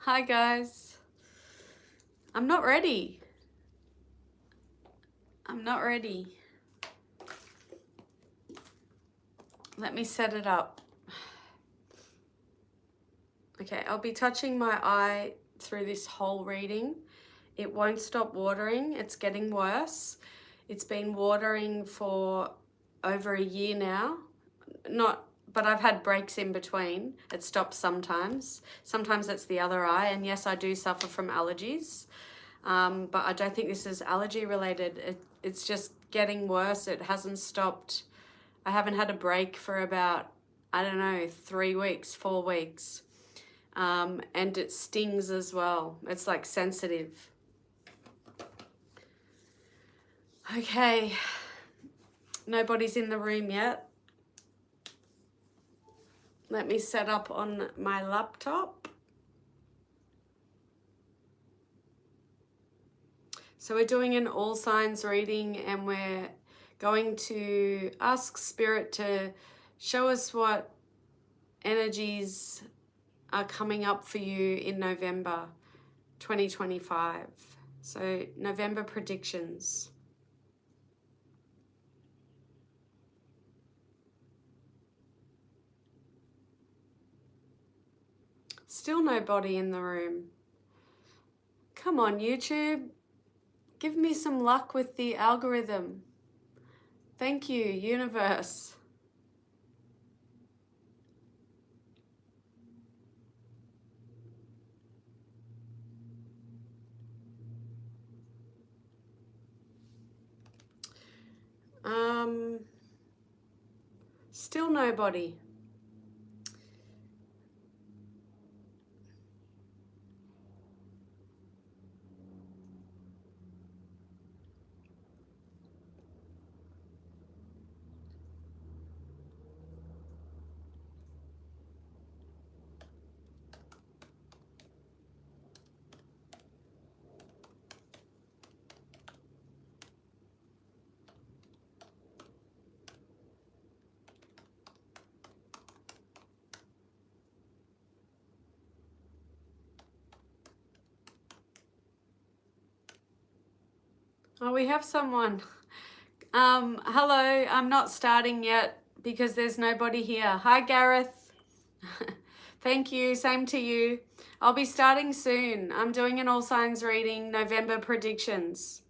Hi guys. I'm not ready. I'm not ready. Let me set it up. Okay, I'll be touching my eye through this whole reading. It won't stop watering. It's getting worse. It's been watering for over a year now. But I've had breaks in between. It stops sometimes. Sometimes it's the other eye. And yes, I do suffer from allergies. But I don't think this is allergy related. It's just getting worse. It hasn't stopped. I haven't had a break for about, I don't know, 3 weeks, 4 weeks. And it stings as well. It's like sensitive. Okay, nobody's in the room yet. Let me set up on my laptop. So we're doing an all signs reading, and we're going to ask Spirit to show us what energies are coming up for you in November 2025. So November predictions. Still nobody in the room. Come on, YouTube. Give me some luck with the algorithm. Thank you, universe. Still nobody. Oh, we have someone. Hello, I'm not starting yet because there's nobody here. Hi, Gareth. Thank you, same to you. I'll be starting soon. I'm doing an all signs reading, November predictions.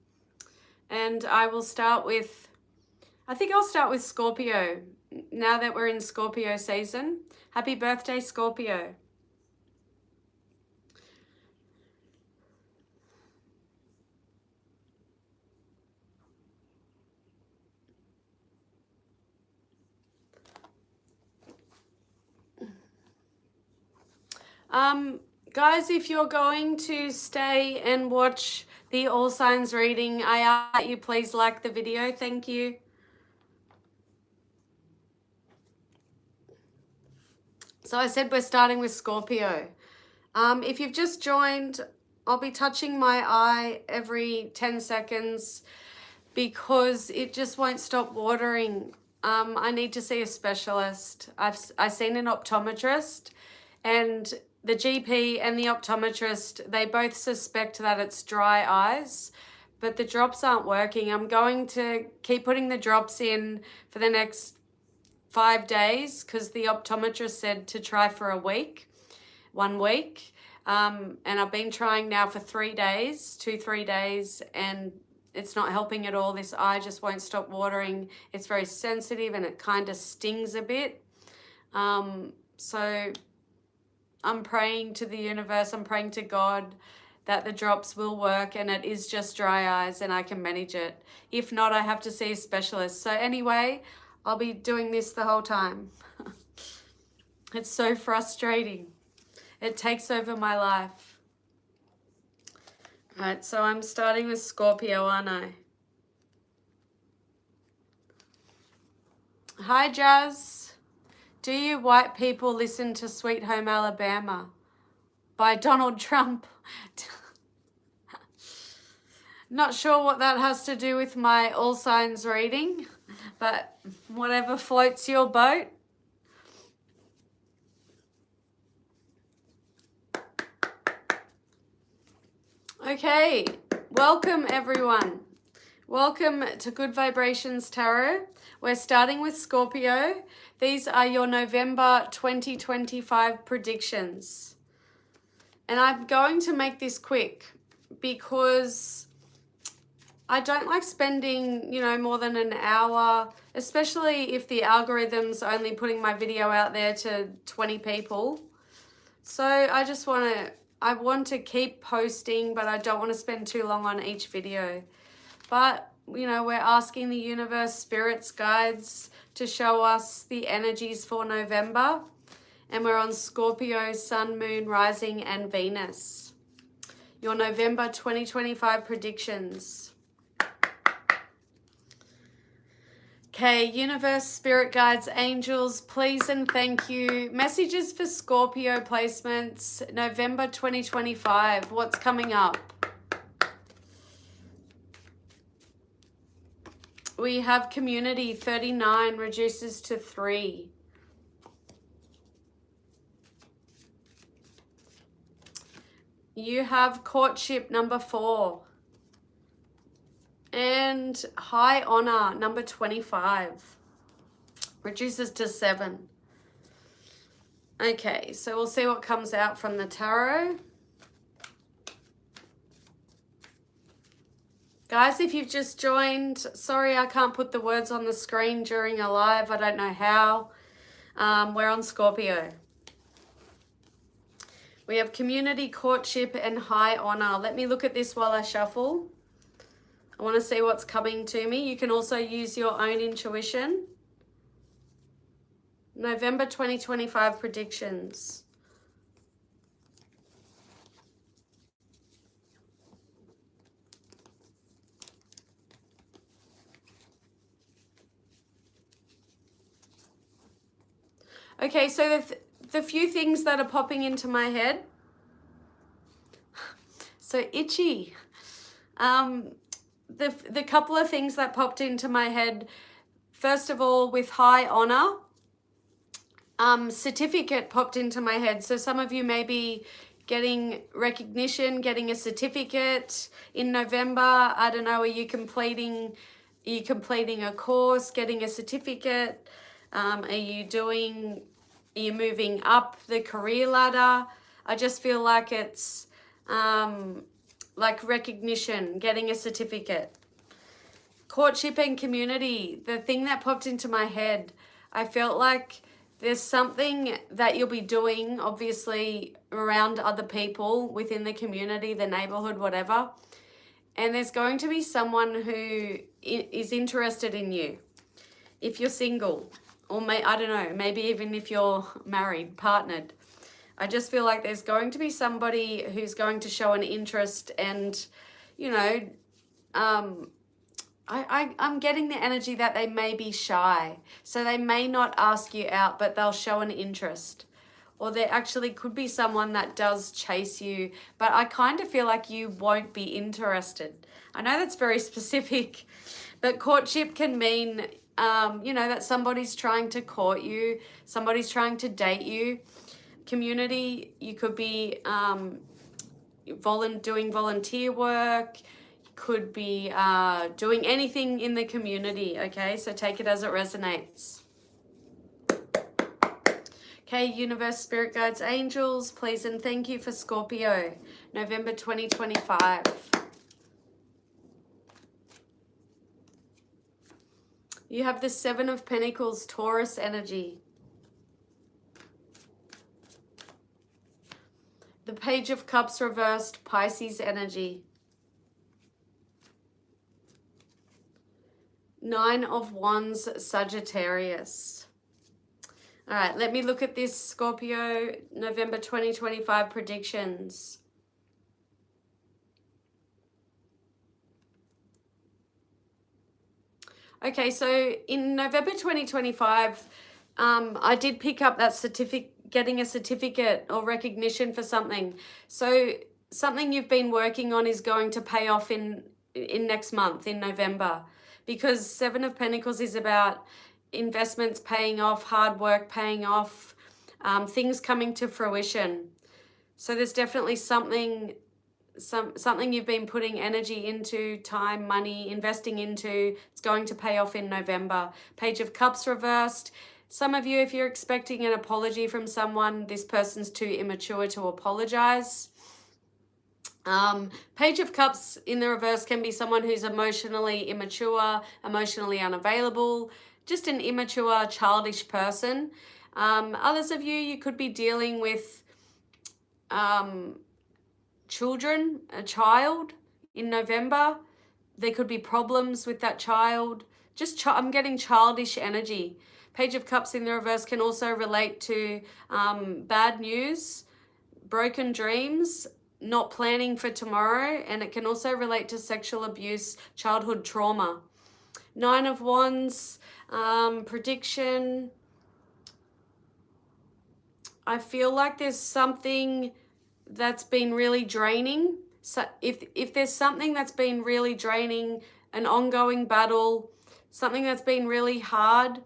And I will start with, I think I'll start with Scorpio, now that we're in Scorpio season. Happy birthday, Scorpio. Guys, if you're going to stay and watch the all signs reading, I ask that you please like the video. Thank you. So I said we're starting with Scorpio. If you've just joined, I'll be touching my eye every 10 seconds because it just won't stop watering. I need to see a specialist. I've seen an optometrist, and the GP and the optometrist, they both suspect that it's dry eyes, but the drops aren't working. I'm going to keep putting the drops in for the next 5 days because the optometrist said to try for a week, 1 week. And I've been trying now for 3 days, 2-3 days, and it's not helping at all. This eye just won't stop watering. It's very sensitive and it kind of stings a bit. So I'm praying to the universe, I'm praying to God that the drops will work and it is just dry eyes and I can manage it. If not, I have to see a specialist. So anyway, I'll be doing this the whole time. It's so frustrating. It takes over my life. All right, so I'm starting with Scorpio, aren't I? Hi, Jazz. Do you white people listen to Sweet Home Alabama by Donald Trump? Not sure what that has to do with my all signs reading, but whatever floats your boat. Okay, welcome everyone. Welcome to Good Vibrations Tarot. We're starting with Scorpio. These are your November 2025 predictions. And I'm going to make this quick because I don't like spending, more than an hour, especially if the algorithm's only putting my video out there to 20 people. So I want to keep posting, but I don't want to spend too long on each video. But, we're asking the universe, spirits, guides to show us the energies for November. And we're on Scorpio, Sun, Moon, Rising, and Venus. Your November 2025 predictions. Okay, universe, spirit guides, angels, please and thank you. Messages for Scorpio placements, November 2025. What's coming up? We have community, 39 reduces to 3. You have courtship, number 4. And high honor, number 25, reduces to 7. Okay, so we'll see what comes out from the tarot. Guys, if you've just joined, sorry I can't put the words on the screen during a live. I don't know how. We're on Scorpio. We have community, courtship, and high honor. Let me look at this while I shuffle. I want to see what's coming to me. You can also use your own intuition. November 2025 predictions. Okay, so the few things that are popping into my head. So itchy. The couple of things that popped into my head, first of all, with high honor, certificate popped into my head. So some of you may be getting recognition, getting a certificate in November. I don't know, are you completing a course, getting a certificate? Are you moving up the career ladder? I just feel like it's like recognition, getting a certificate. Courtship and community, the thing that popped into my head, I felt like there's something that you'll be doing, obviously, around other people within the community, the neighborhood, whatever. And there's going to be someone who is interested in you. If you're single, or I don't know, maybe even if you're married, partnered. I just feel like there's going to be somebody who's going to show an interest, and, I'm getting the energy that they may be shy. So they may not ask you out, but they'll show an interest. Or there actually could be someone that does chase you, but I kind of feel like you won't be interested. I know that's very specific, but courtship can mean, that somebody's trying to court you, somebody's trying to date you. Community, you could be doing volunteer work, could be doing anything in the community, okay? So take it as it resonates. Okay, universe, spirit guides, angels, please and thank you for Scorpio, November 2025. You have the 7 of Pentacles, Taurus energy. The Page of Cups reversed, Pisces energy. 9 of Wands, Sagittarius. All right, let me look at this Scorpio November 2025 predictions. Okay, so in November 2025, I did pick up that getting a certificate or recognition for something. So something you've been working on is going to pay off in next month, in November, because 7 of Pentacles is about investments paying off, hard work paying off, things coming to fruition. So there's definitely something something you've been putting energy into, time, money, investing into. It's going to pay off in November. Page of Cups reversed. Some of you, if you're expecting an apology from someone, this person's too immature to apologize. Page of Cups in the reverse can be someone who's emotionally immature, emotionally unavailable, just an immature, childish person. Others of you, you could be dealing with children, a child in November. There could be problems with that child. I'm getting childish energy. Page of Cups in the reverse can also relate to bad news, broken dreams, not planning for tomorrow, and it can also relate to sexual abuse, childhood trauma. Nine of Wands, prediction. I feel like there's something that's been really draining. So if there's something that's been really draining, an ongoing battle, something that's been really hard,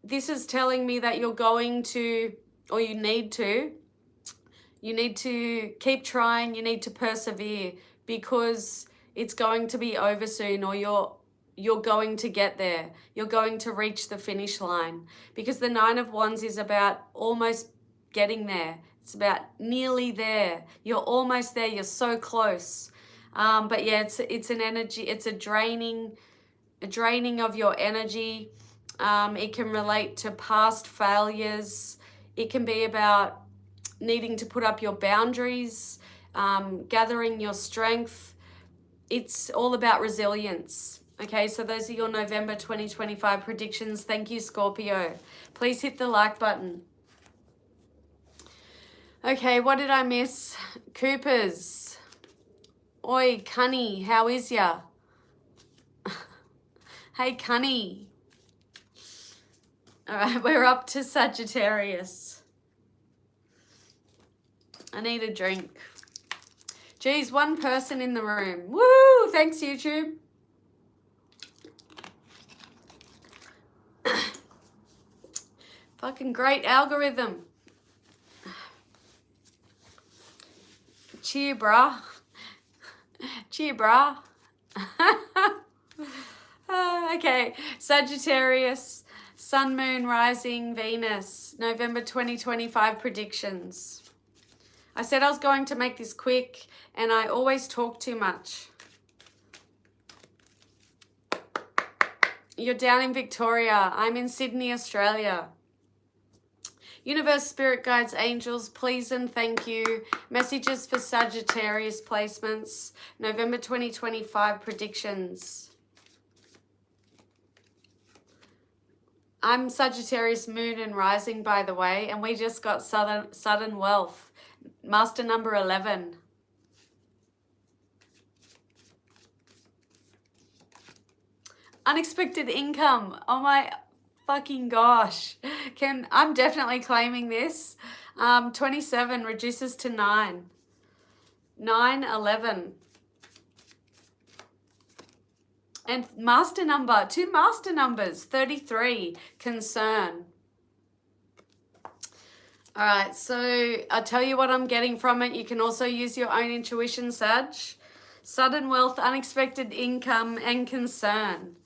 this is telling me that you're going to, or you need to keep trying, you need to persevere, because it's going to be over soon, or you're going to get there. You're going to reach the finish line, because the Nine of Wands is about almost getting there. It's about nearly there. You're almost there. You're so close. But yeah, it's an energy. It's a draining of your energy. It can relate to past failures. It can be about needing to put up your boundaries, gathering your strength. It's all about resilience. Okay, so those are your November 2025 predictions. Thank you, Scorpio. Please hit the like button. Okay, what did I miss? Coopers. Oi, Cunny, how is ya? Hey, Cunny. All right, we're up to Sagittarius. I need a drink. Geez, one person in the room. Woo! Thanks, YouTube. Fucking great algorithm. Cheer, brah. Cheer, brah. Okay, Sagittarius, Sun, Moon, Rising, Venus, November 2025 predictions. I said I was going to make this quick, and I always talk too much. You're down in Victoria. I'm in Sydney, Australia. Universe, Spirit Guides, Angels, please and thank you. Messages for Sagittarius placements. November 2025 predictions. I'm Sagittarius Moon and Rising, by the way, and we just got sudden wealth. Master number 11. Unexpected income. Oh my fucking gosh. I'm definitely claiming this. 27 reduces to 9. 9, 11. And master number, 2 master numbers, 33, concern. All right, so I'll tell you what I'm getting from it. You can also use your own intuition, Sag. Sudden wealth, unexpected income, and concern.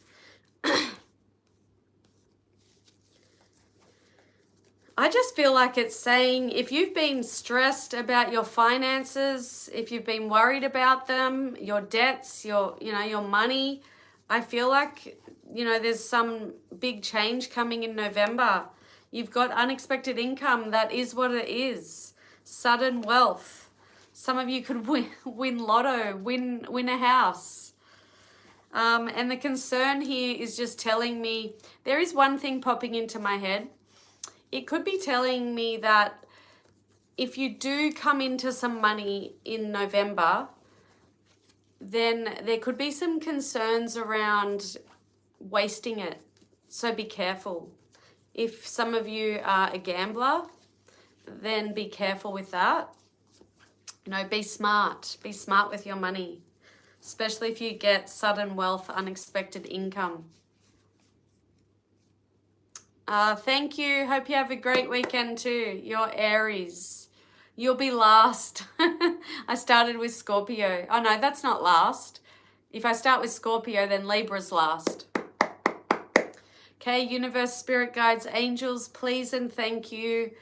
I just feel like it's saying if you've been stressed about your finances, if you've been worried about them, your debts, your money, I feel like, there's some big change coming in November. You've got unexpected income. That is what it is. Sudden wealth. Some of you could win lotto, win a house. And the concern here is just telling me, there is one thing popping into my head. It could be telling me that if you do come into some money in November, then there could be some concerns around wasting it. So be careful. If some of you are a gambler, then be careful with that. Be smart. Be smart with your money, especially if you get sudden wealth, unexpected income. Thank you. Hope you have a great weekend too. You're Aries. You'll be last. I started with Scorpio. Oh no, that's not last. If I start with Scorpio, then Libra's last. Okay, universe, spirit guides, angels, please and thank you.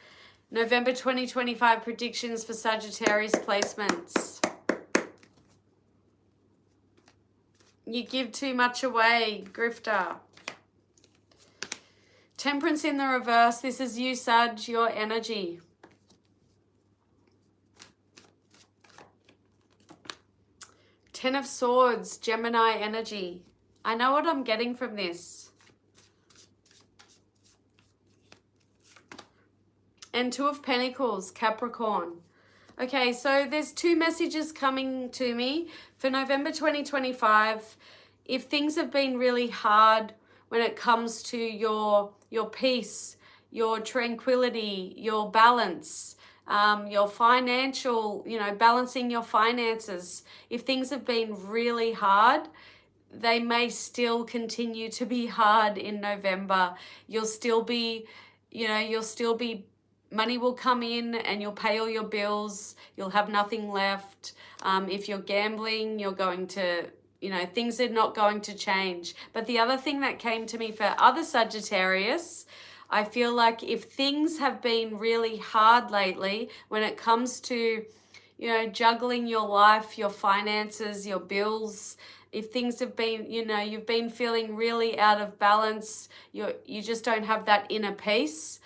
November 2025 predictions for Sagittarius placements. You give too much away, grifter. Temperance in the reverse. This is you, Sag, your energy. Ten of Swords, Gemini energy. I know what I'm getting from this. And Two of Pentacles, Capricorn. Okay, so there's two messages coming to me for November 2025. If things have been really hard when it comes to your peace, your tranquility, your balance, your financial, balancing your finances. If things have been really hard, they may still continue to be hard in November. You'll still be, money will come in and you'll pay all your bills. You'll have nothing left. If you're gambling, you're going to, things are not going to change. But the other thing that came to me for other Sagittarius, I feel like if things have been really hard lately when it comes to, juggling your life, your finances, your bills, if things have been, you've been feeling really out of balance, you just don't have that inner peace.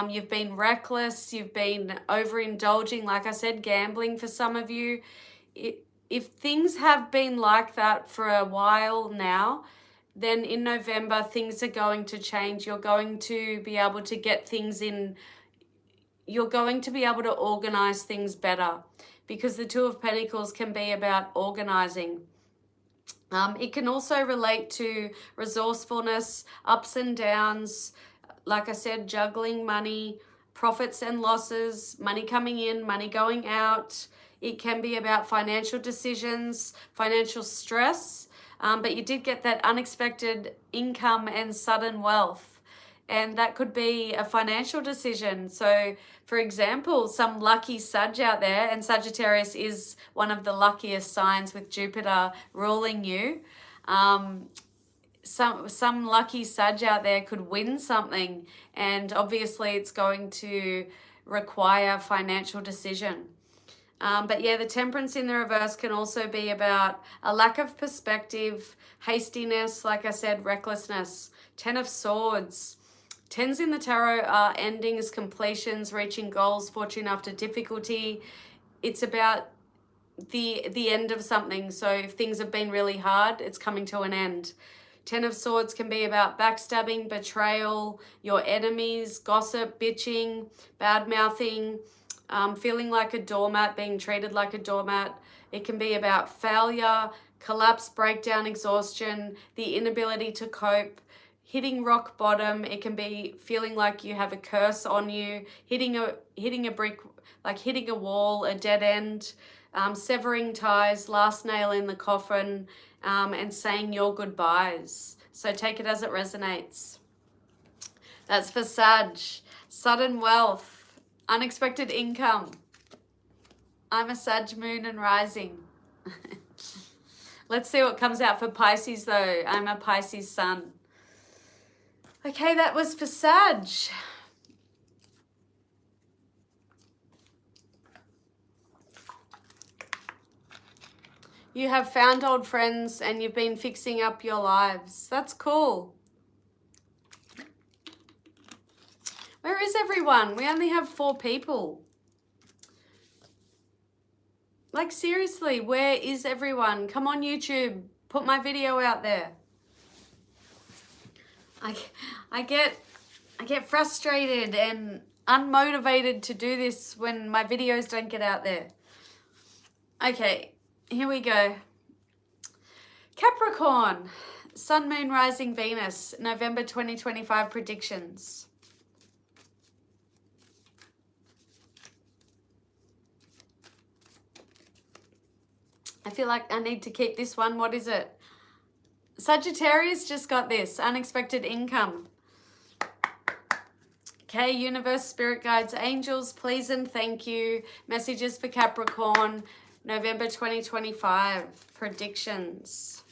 You've been reckless, you've been overindulging, like I said, gambling for some of you. If things have been like that for a while now, then in November, things are going to change. You're going to be able to get things in. You're going to be able to organize things better because the Two of Pentacles can be about organizing. It can also relate to resourcefulness, ups and downs. Like I said, juggling money, profits and losses, money coming in, money going out. It can be about financial decisions, financial stress. But you did get that unexpected income and sudden wealth. And that could be a financial decision. So, for example, some lucky Sag out there, and Sagittarius is one of the luckiest signs with Jupiter ruling you. Some lucky Sag out there could win something, and obviously it's going to require financial decision. But yeah, the Temperance in the reverse can also be about a lack of perspective, hastiness, like I said, recklessness. Ten of Swords. Tens in the tarot are endings, completions, reaching goals, fortune after difficulty. It's about the end of something. So if things have been really hard, it's coming to an end. Ten of Swords can be about backstabbing, betrayal, your enemies, gossip, bitching, bad-mouthing, feeling like a doormat, being treated like a doormat. It can be about failure, collapse, breakdown, exhaustion, the inability to cope, hitting rock bottom. It can be feeling like you have a curse on you, hitting a brick, like hitting a wall, a dead end, severing ties, last nail in the coffin, and saying your goodbyes. So take it as it resonates. That's for Sag. Sudden wealth, unexpected income. I'm a Sag moon and rising. Let's see what comes out for Pisces though. I'm a Pisces sun. Okay, that was for Sag. You have found old friends and you've been fixing up your lives. That's cool. Where is everyone? We only have 4 people. Like seriously, where is everyone? Come on YouTube, put my video out there. I get frustrated and unmotivated to do this when my videos don't get out there. Okay, here we go. Capricorn, Sun, Moon, Rising, Venus, November 2025 predictions. I feel like I need to keep this one. What is it? Sagittarius just got this, unexpected income. Okay, universe, spirit guides, angels, please and thank you. Messages for Capricorn, November 2025. Predictions.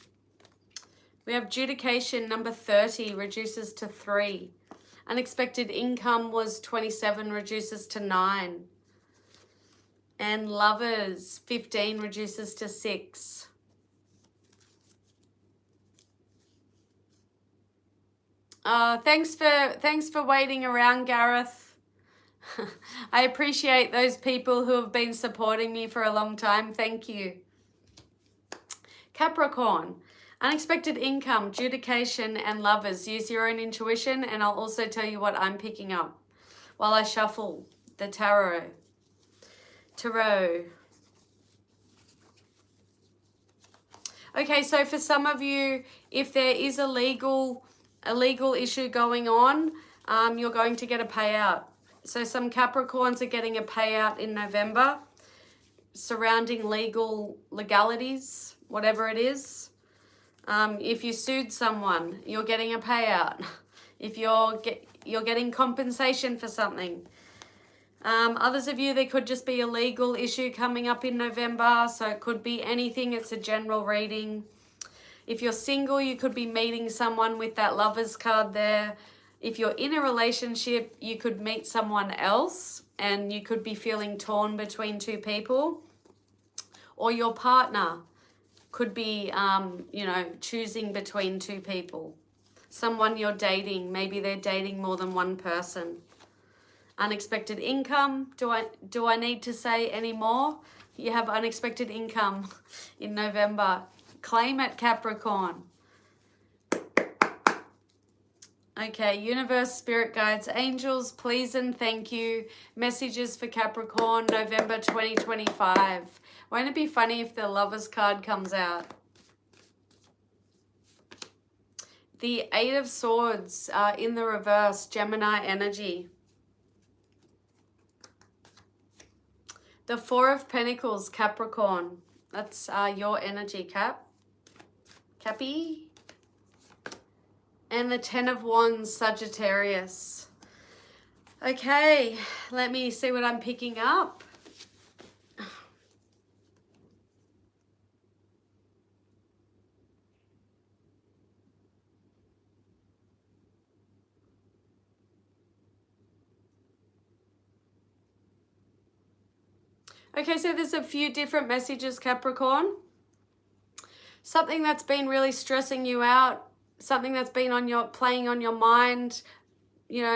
We have adjudication, number 30, reduces to 3. Unexpected income was 27, reduces to 9. And lovers, 15, reduces to 6. Thanks for waiting around, Gareth. I appreciate those people who have been supporting me for a long time. Thank you. Capricorn, unexpected income, adjudication, and lovers. Use your own intuition, and I'll also tell you what I'm picking up while I shuffle the tarot. Okay, so for some of you, if there is a legal issue going on, you're going to get a payout. So some Capricorns are getting a payout in November surrounding legalities, whatever it is. If you sued someone, you're getting a payout. If you're getting compensation for something. Others of you, there could just be a legal issue coming up in November, so it could be anything. It's a general reading. If you're single, you could be meeting someone with that Lovers card there. If you're in a relationship, you could meet someone else and you could be feeling torn between two people. Or your partner could be, choosing between two people. Someone you're dating, maybe they're dating more than one person. Unexpected income, do I need to say any more? You have unexpected income in November. Claim it, Capricorn. Okay, universe, spirit guides, angels, please and thank you. Messages for Capricorn, November 2025. Won't it be funny if the Lovers card comes out? The 8 of Swords in the reverse, Gemini energy. The 4 of Pentacles, Capricorn. That's your energy, Cappy. And the 10 of Wands, Sagittarius. Okay, let me see what I'm picking up. Okay, so there's a few different messages, Capricorn. Something that's been really stressing you out, something that's been playing on your mind,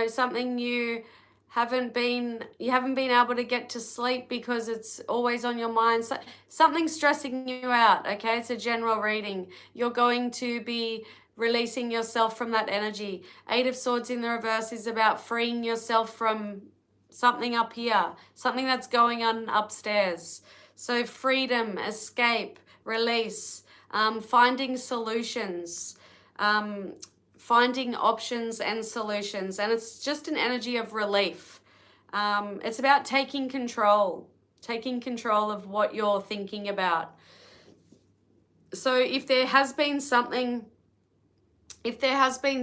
something you haven't been able to get to sleep because it's always on your mind. So, something's stressing you out, okay? It's a general reading. You're going to be releasing yourself from that energy. 8 of Swords in the reverse is about freeing yourself from something up here, something that's going on upstairs. So freedom, escape, release, finding solutions, finding options and solutions. And it's just an energy of relief. It's about taking control of what you're thinking about. So if there has been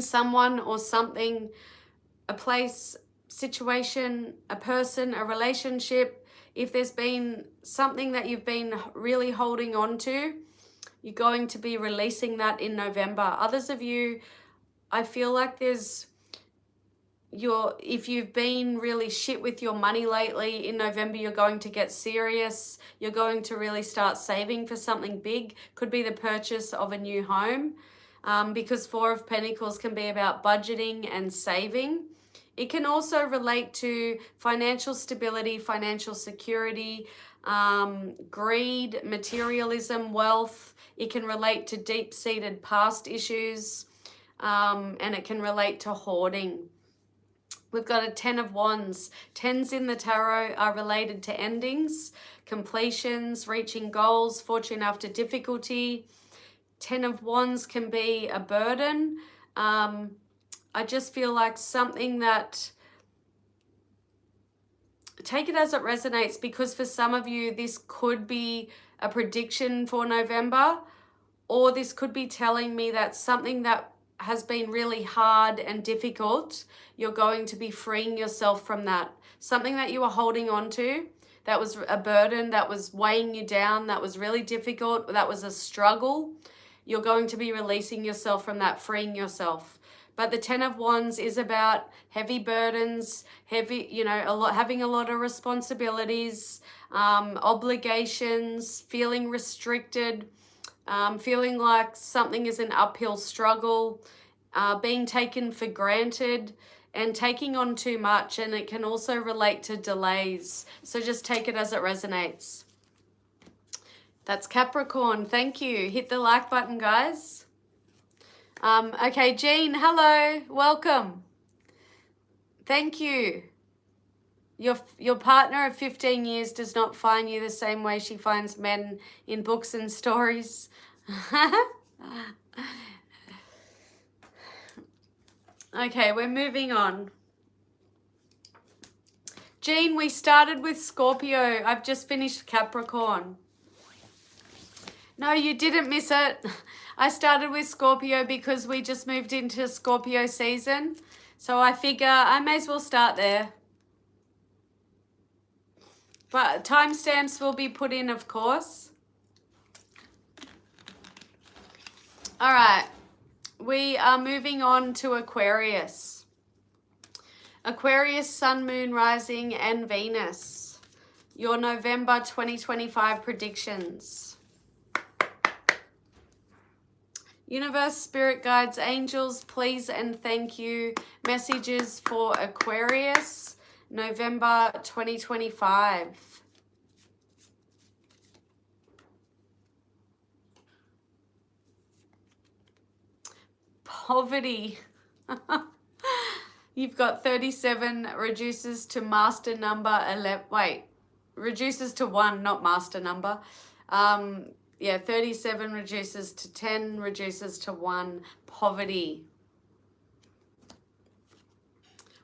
someone or something, a place, situation, a person, a relationship, if there's been something that you've been really holding on to, you're going to be releasing that in November. Others of you, I feel like if you've been really shit with your money lately, in November you're going to get serious. You're going to really start saving for something big. Could be the purchase of a new home, because 4 of Pentacles can be about budgeting and saving. It can also relate to financial stability, financial security, greed, materialism, wealth. It can relate to deep-seated past issues, and it can relate to hoarding. We've got a 10 of Wands. 10s in the tarot are related to endings, completions, reaching goals, fortune after difficulty. 10 of Wands can be a burden. I just feel like something that, take it as it resonates, because for some of you, this could be a prediction for November, or this could be telling me that something that has been really hard and difficult, you're going to be freeing yourself from that. Something that you were holding on to, that was a burden, that was weighing you down, that was really difficult, that was a struggle, you're going to be releasing yourself from that, freeing yourself. But the Ten of Wands is about heavy burdens, having a lot of responsibilities, obligations, feeling restricted, feeling like something is an uphill struggle, being taken for granted, and taking on too much. And it can also relate to delays. So just take it as it resonates. That's Capricorn. Thank you. Hit the like button, guys. Okay, Jean, hello. Welcome. Thank you. Your partner of 15 years does not find you the same way she finds men in books and stories. Okay, we're moving on. Jean, we started with Scorpio. I've just finished Capricorn. No, you didn't miss it. I started with Scorpio because we just moved into Scorpio season. So I figure I may as well start there. But timestamps will be put in, of course. All right. We are moving on to Aquarius. Aquarius, Sun, Moon, Rising, and Venus. Your November 2025 predictions. Universe, spirit guides, angels, please and thank you. Messages for Aquarius, November 2025. Poverty. You've got 37 reduces to master number 11. Wait, reduces to 1, not master number. Yeah, 37 reduces to 10, reduces to 1. Poverty.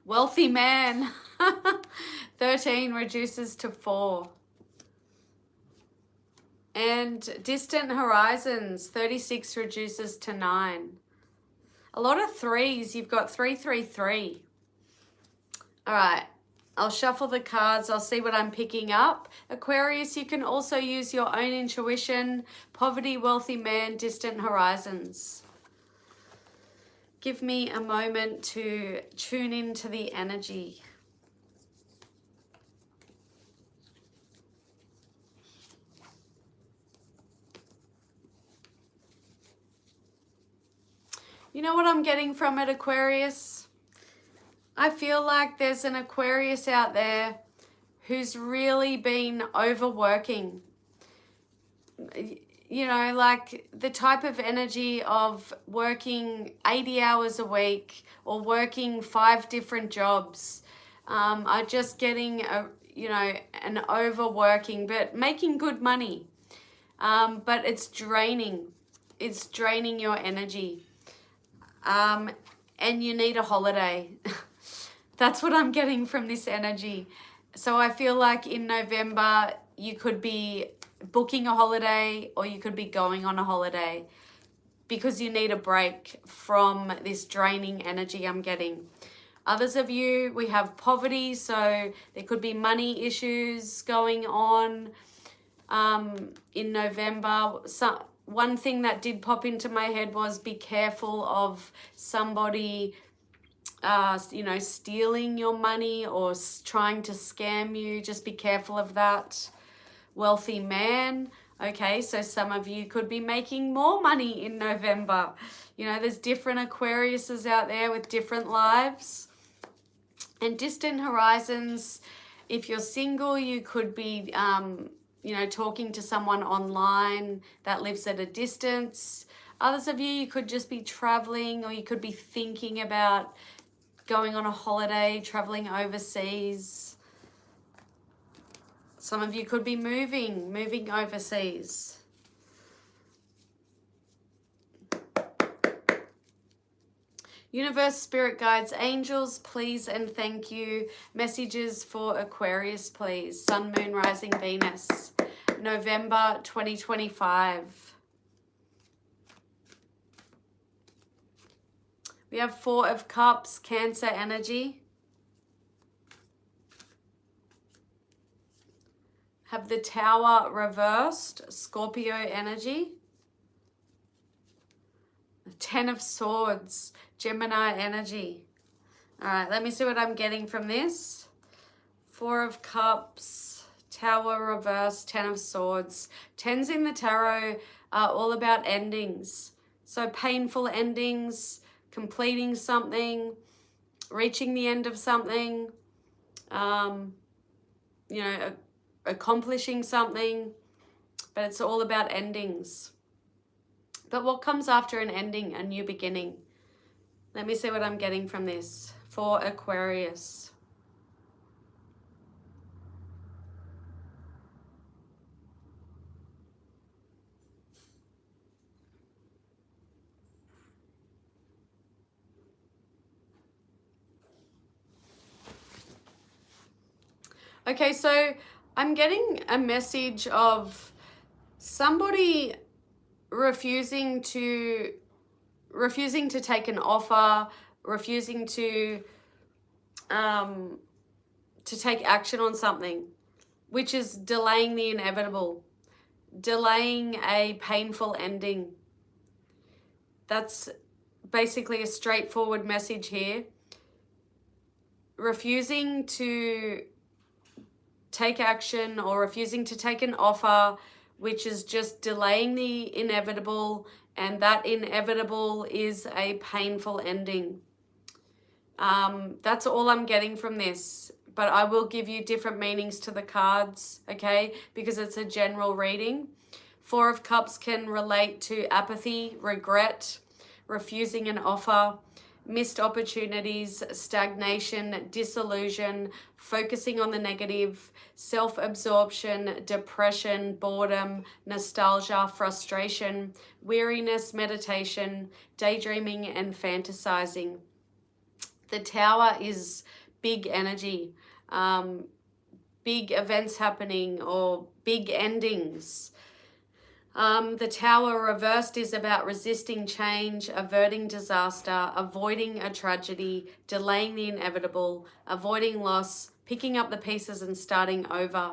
Wealthy man. 13 reduces to 4. And distant horizons. 36 reduces to 9. A lot of 3s. You've got 333. All right. I'll shuffle the cards. I'll see what I'm picking up. Aquarius, you can also use your own intuition. Poverty, wealthy man, distant horizons. Give me a moment to tune into the energy. You know what I'm getting from it, Aquarius? I feel like there's an Aquarius out there who's really been overworking. You know, like the type of energy of working 80 hours a week or working 5 different jobs. Are just getting an overworking, but making good money. But it's draining. It's draining your energy. And you need a holiday. That's what I'm getting from this energy. So I feel like in November, you could be booking a holiday or you could be going on a holiday because you need a break from this draining energy I'm getting. Others of you, we have poverty, so there could be money issues going on in November. One thing that did pop into my head was be careful of somebody stealing your money or trying to scam you. Just be careful of that. Wealthy man. Okay, so some of you could be making more money in November. You know, there's different Aquariuses out there with different lives. And distant horizons, if you're single, you could be, talking to someone online that lives at a distance. Others of you could just be traveling, or you could be thinking about going on a holiday, traveling overseas. Some of you could be moving overseas. Universe, spirit guides, angels, please and thank you. Messages for Aquarius, please. Sun, Moon, Rising, Venus. November 2025. We have Four of Cups, Cancer energy. Have the Tower reversed, Scorpio energy. The Ten of Swords, Gemini energy. All right, let me see what I'm getting from this. Four of Cups, Tower reversed, Ten of Swords. Tens in the tarot are all about endings. So painful endings, completing something, reaching the end of something, you know, accomplishing something, but it's all about endings. But what comes after an ending? A new beginning. Let me see what I'm getting from this for Aquarius. Okay, so I'm getting a message of somebody refusing to take an offer, refusing to take action on something, which is delaying the inevitable, delaying a painful ending. That's basically a straightforward message here. Refusing to take action or refusing to take an offer, which is just delaying the inevitable, and that inevitable is a painful ending. That's all I'm getting from this, but I will give you different meanings to the cards, okay, because it's a general reading. Four of Cups can relate to apathy, regret, refusing an offer, missed opportunities, stagnation, disillusion, focusing on the negative, self-absorption, depression, boredom, nostalgia, frustration, weariness, meditation, daydreaming, and fantasizing. The Tower is big energy, big events happening or big endings. The Tower reversed is about resisting change, averting disaster, avoiding a tragedy, delaying the inevitable, avoiding loss, picking up the pieces and starting over.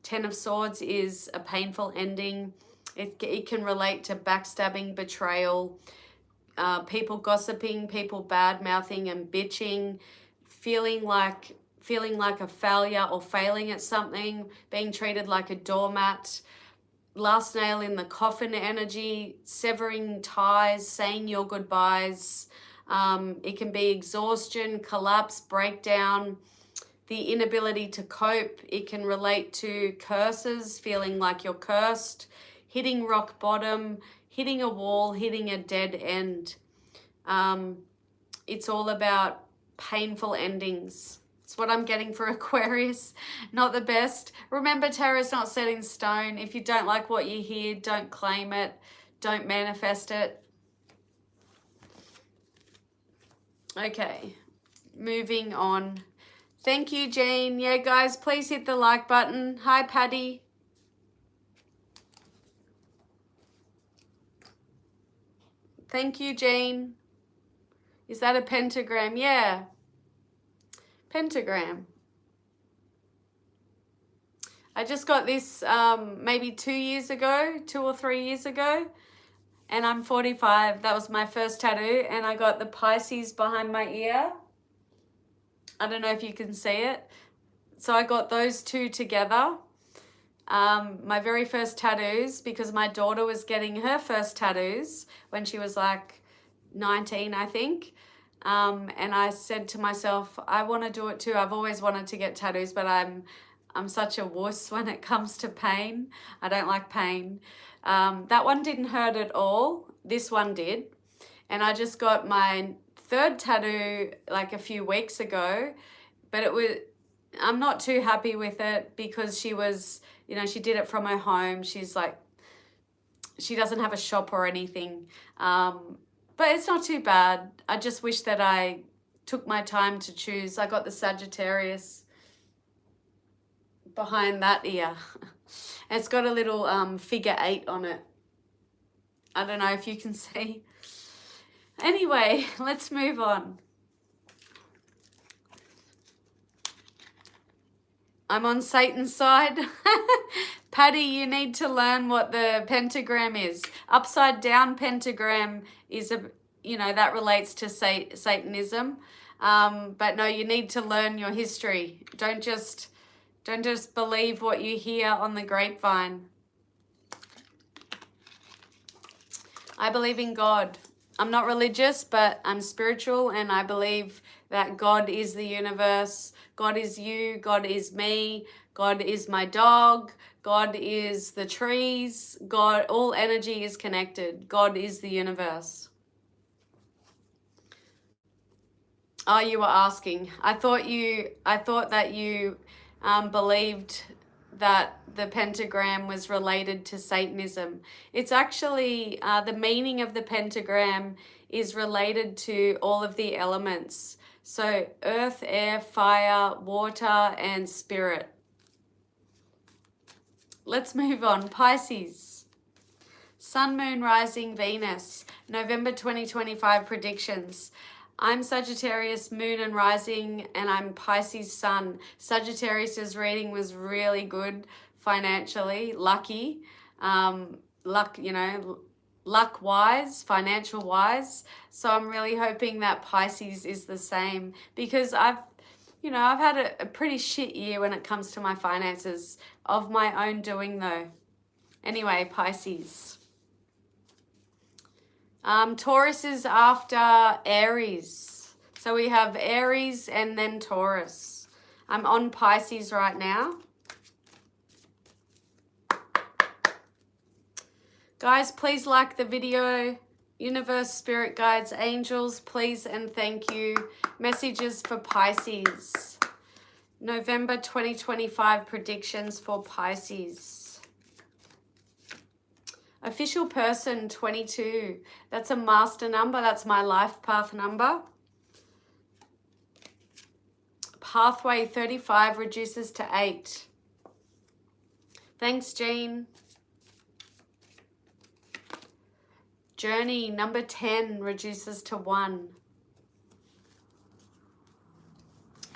Ten of Swords is a painful ending. It can relate to backstabbing, betrayal, people gossiping, people bad-mouthing and bitching, feeling like a failure or failing at something, being treated like a doormat. Last nail in the coffin energy, severing ties, saying your goodbyes. It can be exhaustion, collapse, breakdown, the inability to cope. It can relate to curses, feeling like you're cursed, hitting rock bottom, hitting a wall, hitting a dead end. It's all about painful endings. It's what I'm getting for Aquarius. Not the best. Remember, tarot is not set in stone. If you don't like what you hear, don't claim it. Don't manifest it. Okay, moving on. Thank you, Jean. Yeah, guys, please hit the like button. Hi, Patty. Thank you, Jean. Is that a pentagram? Yeah. Pentagram. I just got this maybe 2 years ago, 2 or 3 years ago, and I'm 45. That was my first tattoo, and I got the Pisces behind my ear. I don't know if you can see it. So I got those two together. My very first tattoos, because my daughter was getting her first tattoos when she was like 19, I think. And I said to myself, I want to do it too. I've always wanted to get tattoos, but I'm such a wuss when it comes to pain. I don't like pain. That one didn't hurt at all. This one did. And I just got my third tattoo like a few weeks ago, but I'm not too happy with it because she was, you know, she did it from her home. She's like, she doesn't have a shop or anything. But it's not too bad. I just wish that I took my time to choose. I got the Sagittarius behind that ear. And it's got a little figure 8 on it. I don't know if you can see. Anyway, let's move on. I'm on Satan's side. Patty, you need to learn what the pentagram is. Upside down pentagram is that relates to Satanism. But no, you need to learn your history. Don't just believe what you hear on the grapevine. I believe in God. I'm not religious, but I'm spiritual, and I believe that God is the universe. God is you. God is me. God is my dog. God is the trees. God, all energy is connected. God is the universe. Oh, you were asking. I thought that you believed that the pentagram was related to Satanism. It's actually, the meaning of the pentagram is related to all of the elements. So earth, air, fire, water, and spirit. Let's move on. Pisces. Sun, Moon, Rising, Venus. November 2025 predictions. I'm Sagittarius, Moon and Rising, and I'm Pisces Sun. Sagittarius's reading was really good financially, lucky, luck-wise, financial-wise. So I'm really hoping that Pisces is the same, because I've had a pretty shit year when it comes to my finances, of my own doing though. Anyway, Pisces. Taurus is after Aries. So we have Aries and then Taurus. I'm on Pisces right now. Guys, please like the video. Universe, spirit guides, angels, please and thank you. Messages for Pisces. November 2025 predictions for Pisces. Official person 22. That's a master number. That's my life path number. Pathway 35 reduces to 8. Thanks, Jean. Journey number 10 reduces to 1.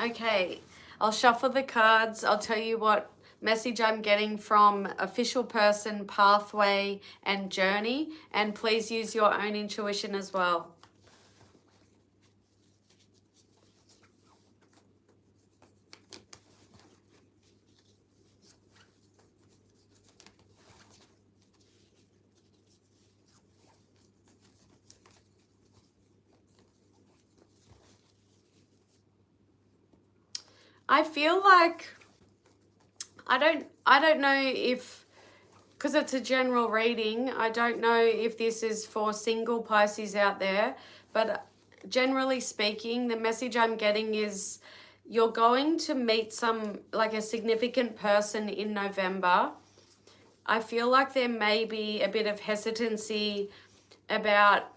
Okay, I'll shuffle the cards. I'll tell you what message I'm getting from official person, pathway, and journey. And please use your own intuition as well. I feel like I don't know if, because it's a general reading, I don't know if this is for single Pisces out there, but generally speaking, the message I'm getting is you're going to meet a significant person in November. I feel like there may be a bit of hesitancy about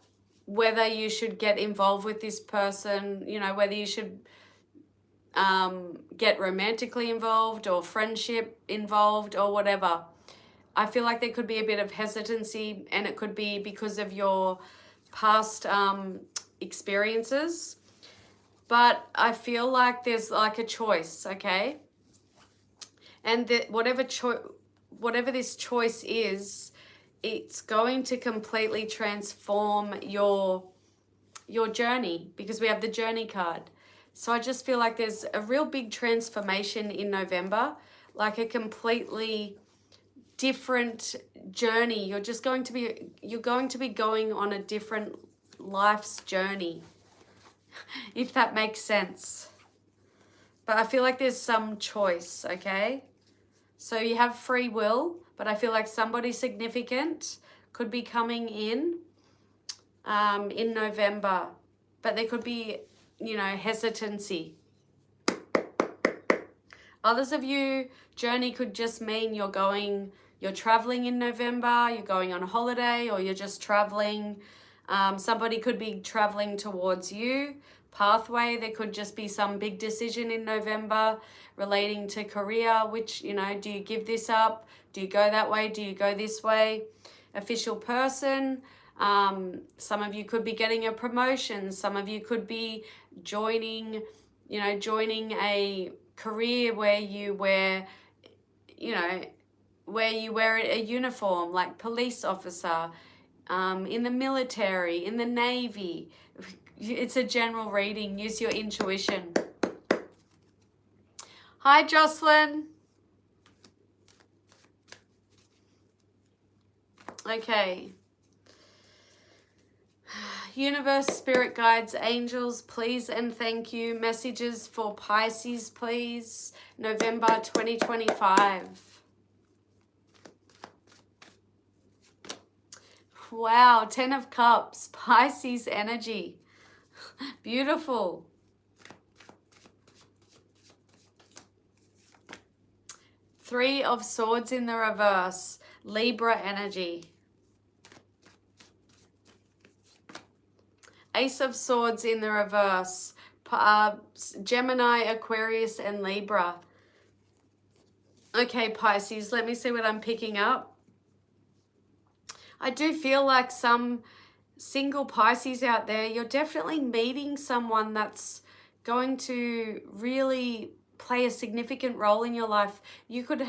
whether you should get involved with this person, whether you should get romantically involved or friendship involved or whatever. I feel like there could be a bit of hesitancy, and it could be because of your past experiences. But I feel like there's like a choice, okay? And that whatever this choice is, it's going to completely transform your journey, because we have the journey card. So I just feel like there's a real big transformation in November, like a completely different journey. You're going to be going on a different life's journey, if that makes sense. But I feel like there's some choice, okay? So you have free will, but I feel like somebody significant could be coming in November, but there could be hesitancy. Others of you, journey could just mean you're traveling in November, you're going on a holiday, or you're just traveling. Somebody could be traveling towards you. Pathway, there could just be some big decision in November relating to career, which, do you give this up? Do you go that way? Do you go this way? Official person, Some of you could be getting a promotion. Some of you could be joining a career where you wear, where you wear a uniform, like police officer, in the military, in the Navy. It's a general reading. Use your intuition. Hi, Jocelyn. Okay. Universe, spirit guides, angels, please and thank you. Messages for Pisces, please. November 2025. Wow, 10 of Cups, Pisces energy. Beautiful. Three of Swords in the reverse, Libra energy. Ace of Swords in the reverse, Gemini, Aquarius, and Libra. Okay, Pisces, let me see what I'm picking up. I do feel like some single Pisces out there, you're definitely meeting someone that's going to really play a significant role in your life. You could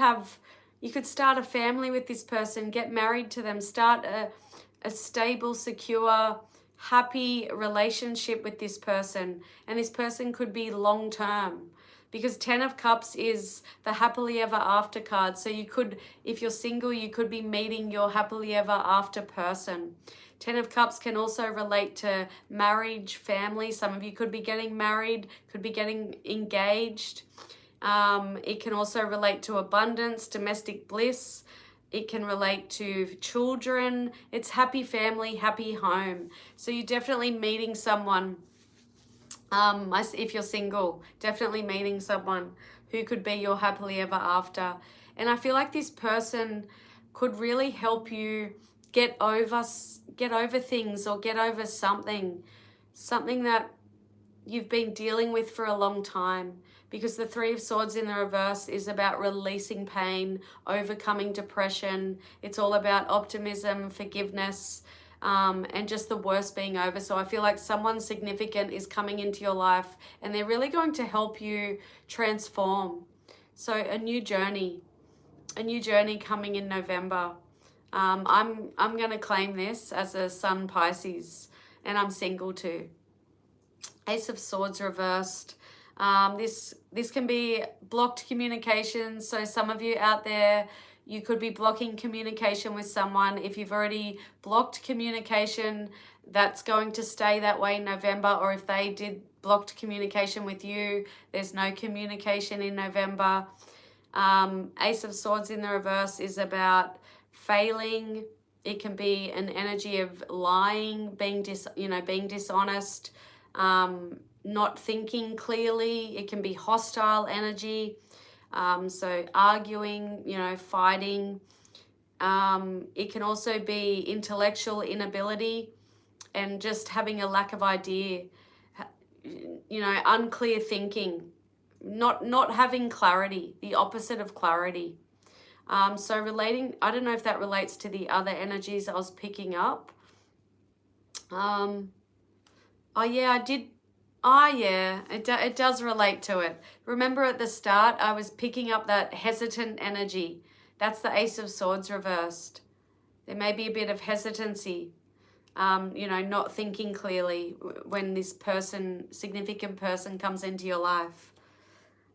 start a family with this person, get married to them, start a stable, secure, happy relationship with this person. And this person could be long term, because 10 of Cups is the happily ever after card. So you could, if you're single, you could be meeting your happily ever after person. 10 of Cups can also relate to marriage, family. Some of you could be getting married, could be getting engaged. It can also relate to abundance, domestic bliss. It can relate to children. It's happy family, happy home. So you're definitely meeting someone. If you're single, definitely meeting someone who could be your happily ever after. And I feel like this person could really help you get over things, or get over something that you've been dealing with for a long time. Because the Three of Swords in the reverse is about releasing pain, overcoming depression. It's all about optimism, forgiveness, and just the worst being over. So I feel like someone significant is coming into your life, and they're really going to help you transform. So a new journey coming in November. I'm going to claim this as a Sun Pisces, and I'm single too. Ace of Swords reversed. This can be blocked communication. So some of you out there, you could be blocking communication with someone. If you've already blocked communication, that's going to stay that way in November. Or if they did blocked communication with you, there's no communication in November. Ace of Swords in the reverse is about failing. It can be an energy of lying, being dishonest, not thinking clearly. It can be hostile energy. So arguing, fighting. It can also be intellectual inability and just having a lack of idea, unclear thinking, not having clarity, the opposite of clarity. So relating, I don't know if that relates to the other energies I was picking up. Oh yeah, I did. Oh yeah, it does relate to it. Remember at the start, I was picking up that hesitant energy. That's the Ace of Swords reversed. There may be a bit of hesitancy, not thinking clearly when this significant person comes into your life.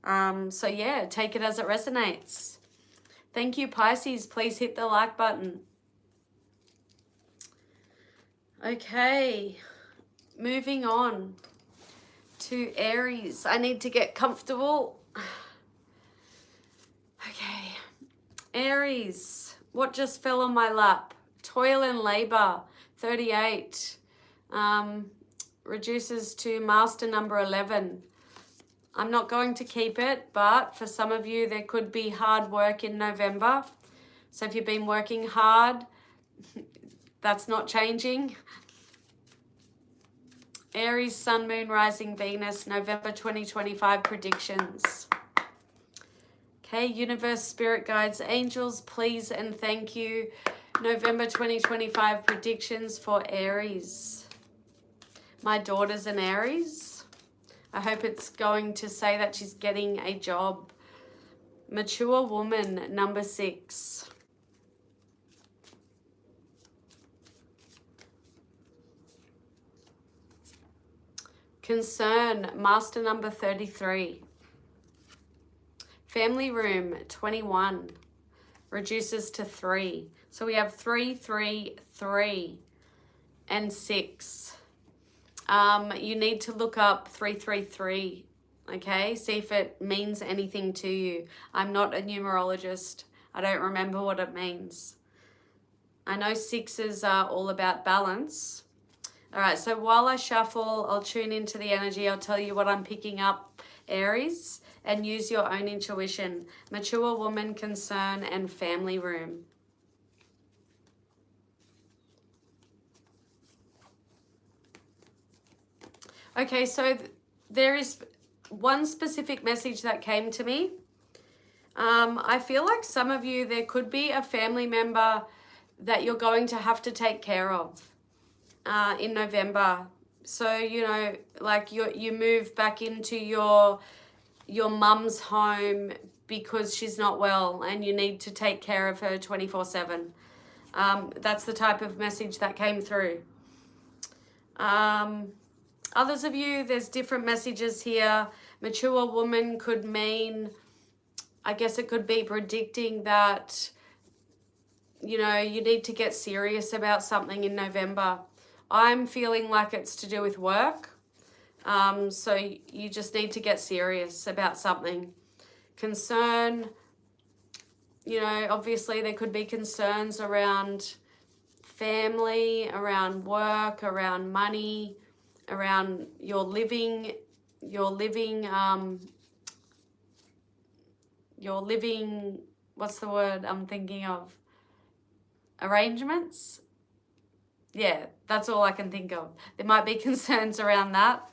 So yeah, take it as it resonates. Thank you, Pisces. Please hit the like button. Okay, moving on to Aries. I need to get comfortable. Okay, Aries, what just fell on my lap? Toil and labor, 38, reduces to master number 11. I'm not going to keep it, but for some of you, there could be hard work in November. So if you've been working hard, that's not changing. Aries, Sun, Moon, Rising, Venus, November 2025 predictions. Okay, universe, spirit guides, angels, please and thank you. November 2025 predictions for Aries. My daughter's an Aries. I hope it's going to say that she's getting a job. Mature woman, number 6. Concern, master number 33. Family room, 21. Reduces to 3. So we have 3, 3, 3, and 6. You need to look up 333, okay? See if it means anything to you. I'm not a numerologist. I don't remember what it means. I know 6s are all about balance. All right, so while I shuffle, I'll tune into the energy. I'll tell you what I'm picking up, Aries, and use your own intuition. Mature woman, concern, and family room. Okay, so there is one specific message that came to me. I feel like some of you, there could be a family member that you're going to have to take care of in November. So, you know, like you move back into your mum's home because she's not well and you need to take care of her 24/7. That's the type of message that came through. Others of you, there's different messages here. Mature woman could mean, I guess it could be predicting that, you know, you need to get serious about something in November. I'm feeling like it's to do with work. So you just need to get serious about something. Concern, you know, obviously there could be concerns around family, around work, around money, around your living, what's the word I'm thinking of? Arrangements? Yeah, that's all I can think of. There might be concerns around that.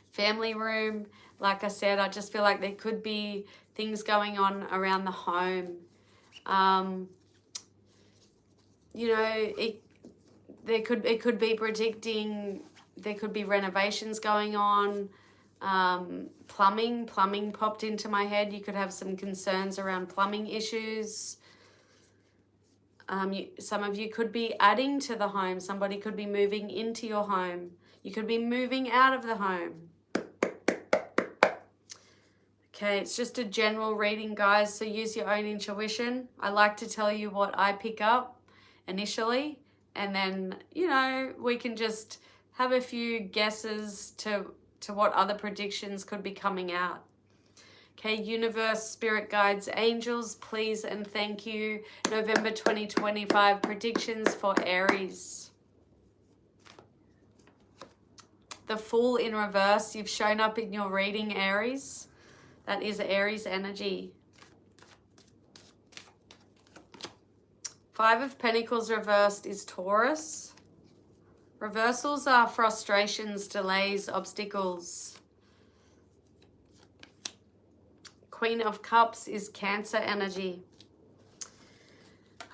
Family room, like I said, I just feel like there could be things going on around the home. You know, it could be predicting, there could be renovations going on. Plumbing popped into my head. You could have some concerns around plumbing issues. Some of you could be adding to the home. Somebody could be moving into your home. You could be moving out of the home. Okay, it's just a general reading, guys, so use your own intuition. I like to tell you what I pick up initially, and then, you know, we can just have a few guesses to what other predictions could be coming out. Okay, universe, spirit guides, angels, please and thank you. November 2025 predictions for Aries. The Fool in reverse, you've shown up in your reading, Aries. That is Aries energy. 5 of Pentacles reversed is Taurus. Reversals are frustrations, delays, obstacles. Queen of Cups is Cancer energy.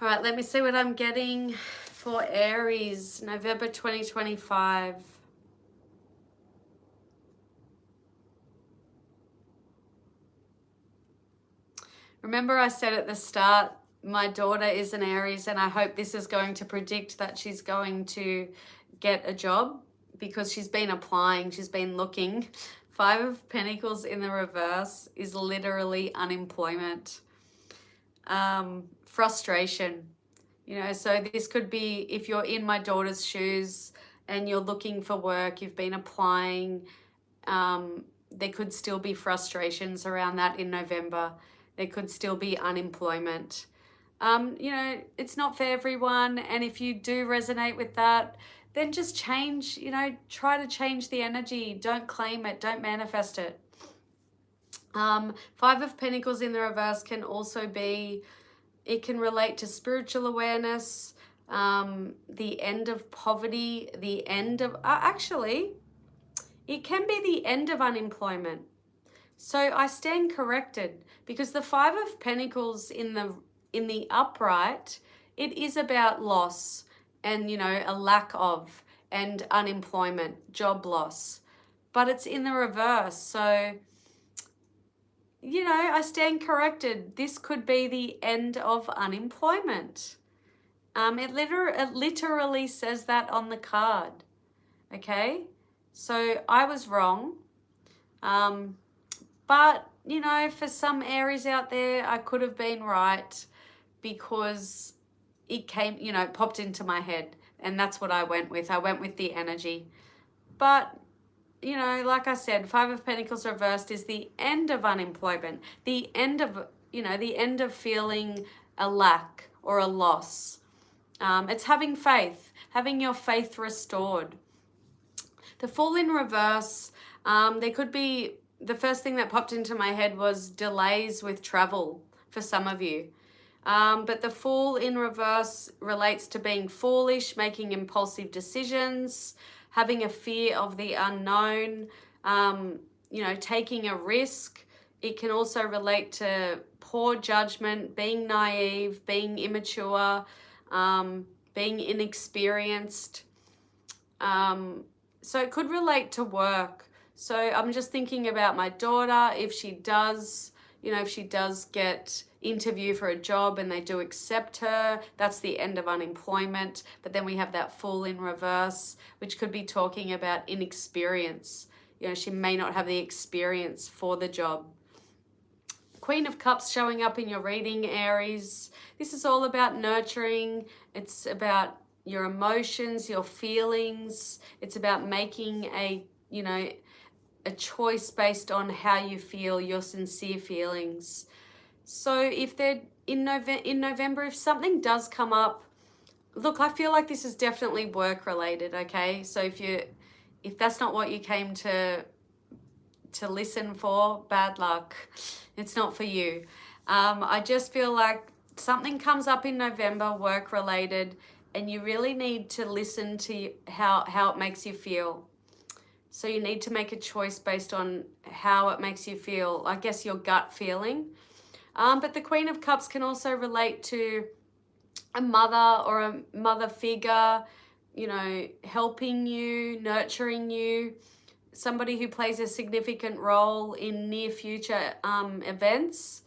All right, let me see what I'm getting for Aries, November 2025. Remember I said at the start, my daughter is an Aries, and I hope this is going to predict that she's going to get a job because she's been applying, she's been looking. 5 of Pentacles in the reverse is literally unemployment. Frustration. You know, so this could be if you're in my daughter's shoes and you're looking for work, you've been applying, there could still be frustrations around that in November. There could still be unemployment. You know, it's not for everyone. And if you do resonate with that, then just change, you know, try to change the energy. Don't claim it. Don't manifest it. 5 of Pentacles in the reverse can also be, it can relate to spiritual awareness, the end of poverty, the end of, actually, it can be the end of unemployment. So I stand corrected because the 5 of Pentacles in the upright it is about loss and, you know, a lack of, and unemployment, job loss. But it's in the reverse. So, you know, I stand corrected. This could be the end of unemployment. It literally says that on the card. Okay? So I was wrong. But, you know, for some Aries out there, I could have been right because it came, you know, it popped into my head. And that's what I went with. I went with the energy. But, you know, like I said, Five of Pentacles reversed is the end of unemployment. The end of, you know, the end of feeling a lack or a loss. It's having faith, having your faith restored. The Fool in reverse, there could be, the first thing that popped into my head was delays with travel for some of you. But the Fool in reverse relates to being foolish, making impulsive decisions, having a fear of the unknown, you know, taking a risk. It can also relate to poor judgment, being naive, being immature, being inexperienced. So it could relate to work. So I'm just thinking about my daughter, if she does, you know, if she does get interview for a job and they do accept her, that's the end of unemployment. But then we have that Fool in reverse, which could be talking about inexperience. You know, she may not have the experience for the job. Queen of Cups showing up in your reading, Aries. This is all about nurturing. It's about your emotions, your feelings. It's about making a, you know, a choice based on how you feel, your sincere feelings. So if they're in November, if something does come up, look, I feel like this is definitely work related, okay? So if that's not what you came to listen for, bad luck. It's not for you. I just feel like something comes up in November, work related, and you really need to listen to how it makes you feel. So you need to make a choice based on how it makes you feel, I guess your gut feeling. But the Queen of Cups can also relate to a mother or a mother figure, you know, helping you, nurturing you, somebody who plays a significant role in near future events.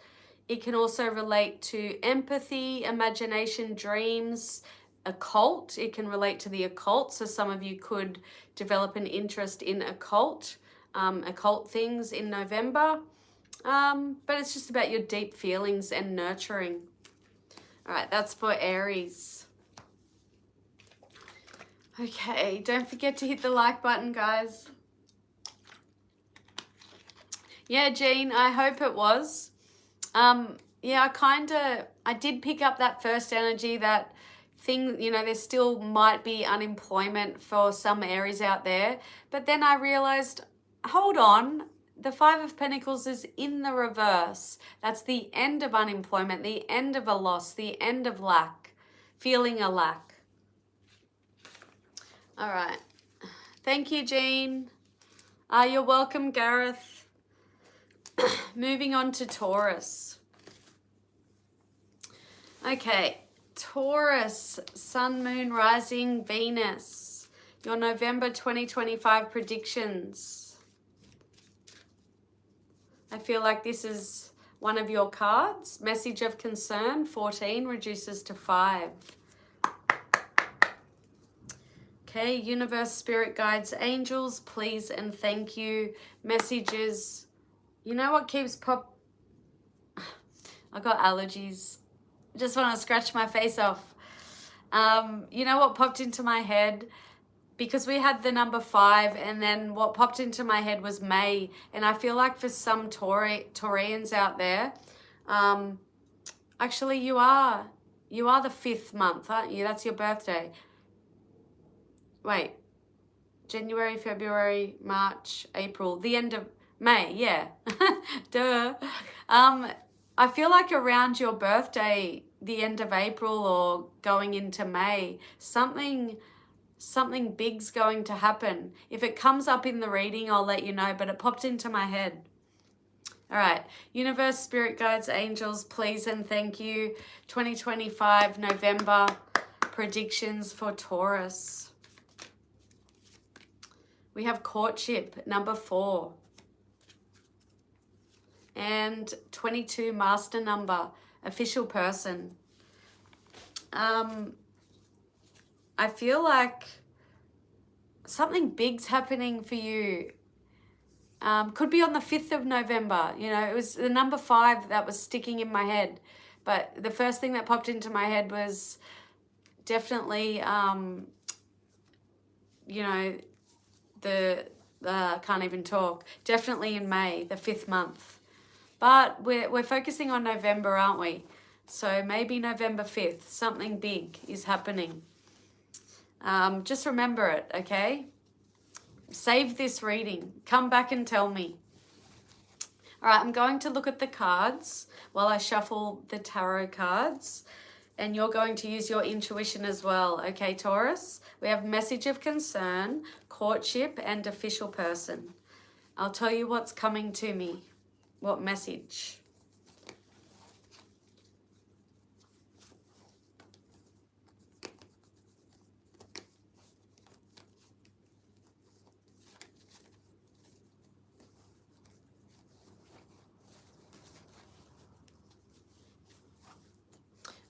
It can also relate to empathy, imagination, dreams, occult. It can relate to the occult. So some of you could develop an interest in occult things in November. But it's just about your deep feelings and nurturing. All right, that's for Aries. Okay, don't forget to hit the like button, guys. Yeah, Jean, I hope it was. Yeah, I did pick up that first energy, that thing, you know, there still might be unemployment for some Aries out there. But then I realized, hold on, the Five of Pentacles is in the reverse. That's the end of unemployment, the end of a loss, the end of lack, feeling a lack. All right. Thank you, Jean. You're welcome, Gareth. Moving on to Taurus. Okay, Taurus, Sun, Moon, Rising, Venus. Your November 2025 predictions. I feel like this is one of your cards. Message of concern, 14 reduces to 5. Okay, universe, spirit guides, angels, please and thank you. Messages. You know what keeps I got allergies. Just want to scratch my face off. You know what popped into my head? Because we had the number 5, and then what popped into my head was May. And I feel like for some Taurians out there, actually you are the 5th month, aren't you? That's your birthday. Wait, January, February, March, April, the end of May, yeah. Duh. I feel like around your birthday, the end of April or going into May, something big's going to happen. If it comes up in the reading, I'll let you know, but it popped into my head. All right, universe, spirit guides, angels, please and thank you. 2025 November predictions for Taurus. We have courtship, number 4. And 22, master number, official person. I feel like something big's happening for you. Could be on the 5th of November. You know, it was the number 5 that was sticking in my head. But the first thing that popped into my head was definitely, you know, can't even talk. Definitely in May, the 5th month. But we're focusing on November, aren't we? So maybe November 5th, something big is happening. Just remember it, okay? Save this reading. Come back and tell me. All right, I'm going to look at the cards while I shuffle the tarot cards. And you're going to use your intuition as well, okay, Taurus? We have message of concern, courtship, and official person. I'll tell you what's coming to me. What message?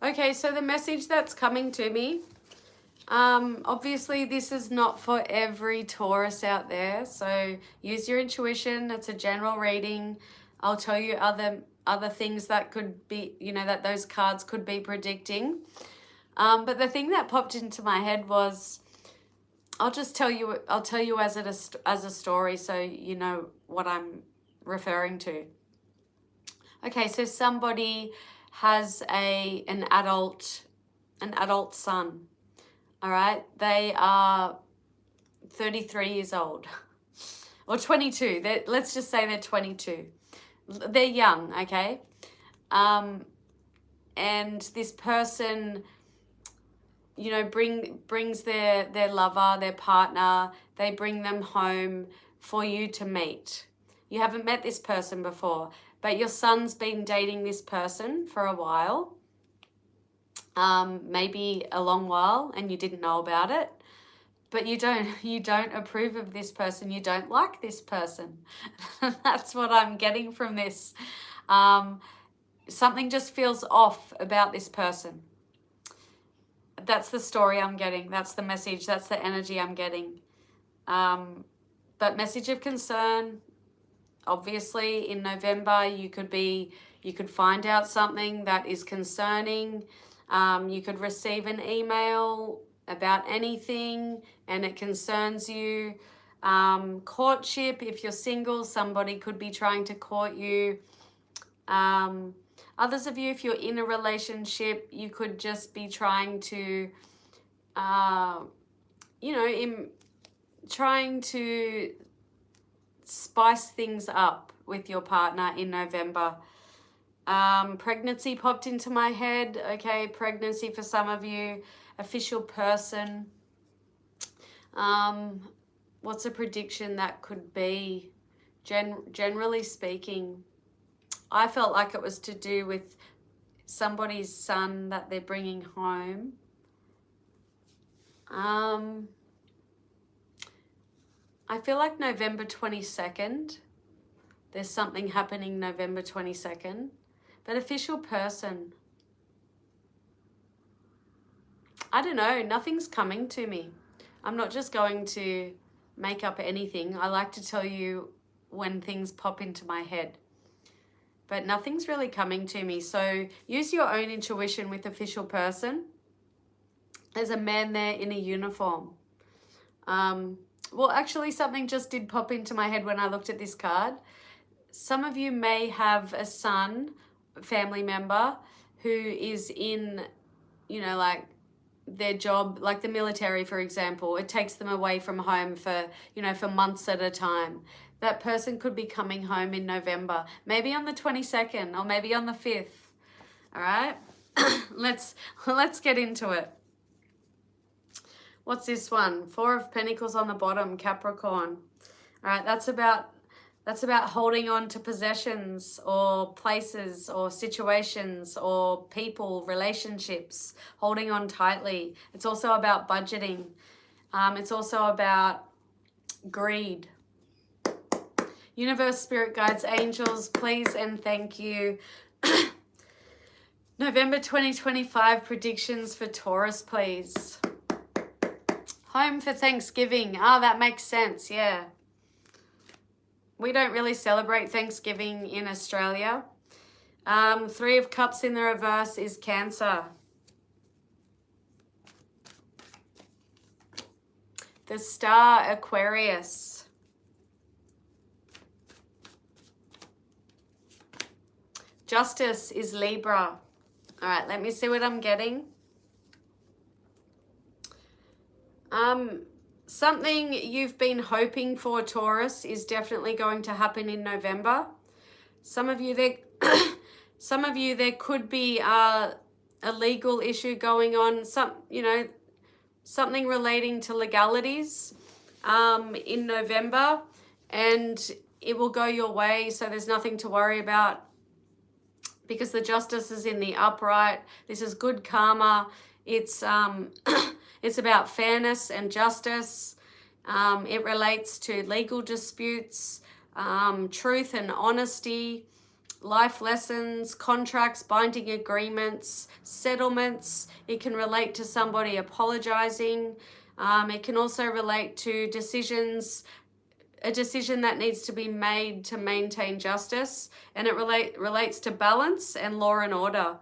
Okay, so the message that's coming to me, obviously this is not for every Taurus out there, so use your intuition. It's a general reading. I'll tell you other things that could be, you know, that those cards could be predicting. But the thing that popped into my head was, I'll tell you as a story so you know what I'm referring to. Okay, so somebody has an adult son. All right, they are 33 years old or 22. Let's just say they're 22. They're young, okay? And this person, you know, brings their lover, their partner, they bring them home for you to meet. You haven't met this person before, but your son's been dating this person for a while, maybe a long while, and you didn't know about it. But you don't approve of this person. You don't like this person. That's what I'm getting from this. Something just feels off about this person. That's the story I'm getting. That's the message. That's the energy I'm getting. But message of concern. Obviously, in November, you could find out something that is concerning. You could receive an email about anything and it concerns you. Courtship, if you're single, somebody could be trying to court you. Others of you, if you're in a relationship, you could just be trying to, trying to spice things up with your partner in November. Pregnancy popped into my head. Okay, pregnancy for some of you. Official person. What's a prediction that could be? Generally speaking, I felt like it was to do with somebody's son that they're bringing home. I feel like November 22nd. There's something happening November 22nd. But official person. I don't know. Nothing's coming to me. I'm not just going to make up anything. I like to tell you when things pop into my head. But nothing's really coming to me. So use your own intuition with official person. There's a man there in a uniform. Well, actually, something just did pop into my head when I looked at this card. Some of you may have a son, family member, who is in, like their job, like the military, for example. It takes them away from home for months at a time. That person could be coming home in November, maybe on the 22nd or maybe on the 5th. All right, let's get into it. What's this one? 4 of Pentacles on the bottom, Capricorn. All right, that's about That's about holding on to possessions or places or situations or people, relationships, holding on tightly. It's also about budgeting. It's also about greed. Universe, spirit guides, angels, please and thank you. November 2025 predictions for Taurus, please. Home for Thanksgiving. Ah, that makes sense, yeah. We don't really celebrate Thanksgiving in Australia. Three of Cups in the reverse is Cancer. The Star, Aquarius. Justice is Libra. All right, let me see what I'm getting. Something you've been hoping for, Taurus, is definitely going to happen in November. Some of you there could be a legal issue going on. Something relating to legalities in November, and it will go your way. So there's nothing to worry about because the Justice is in the upright. This is good karma. It's it's about fairness and justice. It relates to legal disputes, truth and honesty, life lessons, contracts, binding agreements, settlements. It can relate to somebody apologizing. It can also relate to decisions, a decision that needs to be made to maintain justice. And it relates to balance and law and order.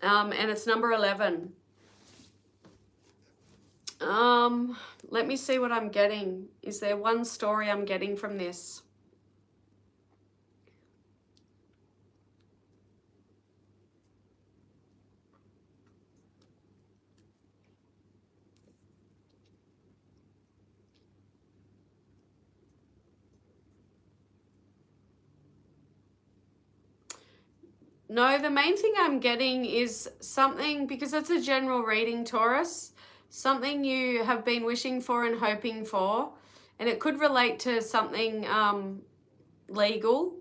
And it's number 11. Let me see what I'm getting. Is there one story I'm getting from this? No, the main thing I'm getting is something, because it's a general reading, Taurus, something you have been wishing for and hoping for, and it could relate to something legal.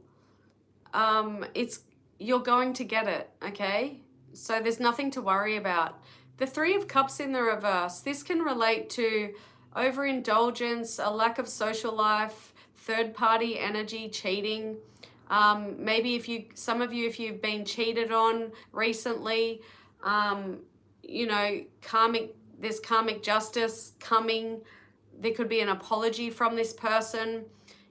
You're going to get it, okay? So there's nothing to worry about. The Three of Cups in the reverse, this can relate to overindulgence, a lack of social life, third-party energy, cheating. Maybe some of you, if you've been cheated on recently, there's karmic justice coming. There could be an apology from this person.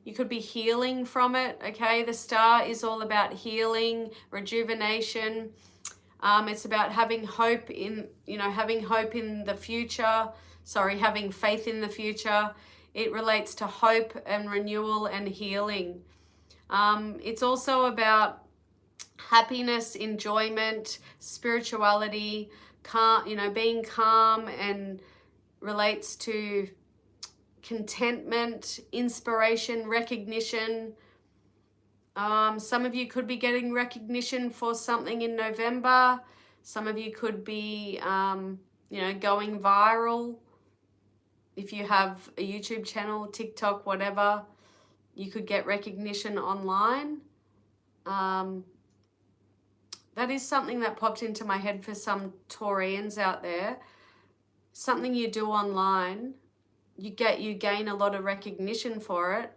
You could be healing from it, okay? The Star is all about healing, rejuvenation. It's about having hope in the future. Having faith in the future. It relates to hope and renewal and healing. It's also about happiness, enjoyment, spirituality, being calm, and relates to contentment, inspiration, recognition. Some of you could be getting recognition for something in November. Some of you could be, going viral. If you have a YouTube channel, TikTok, whatever, you could get recognition online. That is something that popped into my head for some Taurians out there. Something you do online, you gain a lot of recognition for it,